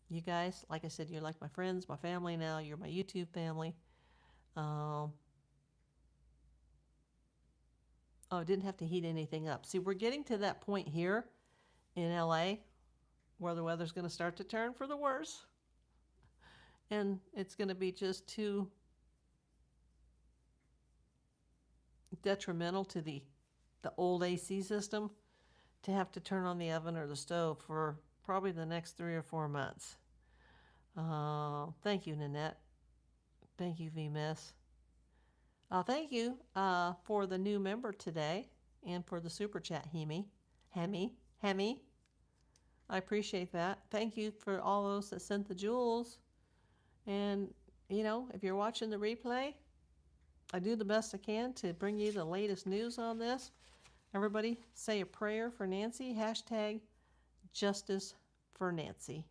You guys, like I said, you're like my friends, my family now. You're my YouTube family. Oh, I didn't have to heat anything up. See, we're getting to that point here in LA where the weather's going to start to turn for the worse. And it's going to be just too detrimental to the old AC system to have to turn on the oven or the stove for probably the next 3 or 4 months. Thank you, Nanette. Thank you, VMiss. Thank you for the new member today and for the super chat, Hemi. I appreciate that. Thank you for all those that sent the jewels. And, you know, if you're watching the replay, I do the best I can to bring you the latest news on this. Everybody say a prayer for Nancy. # justice for Nancy.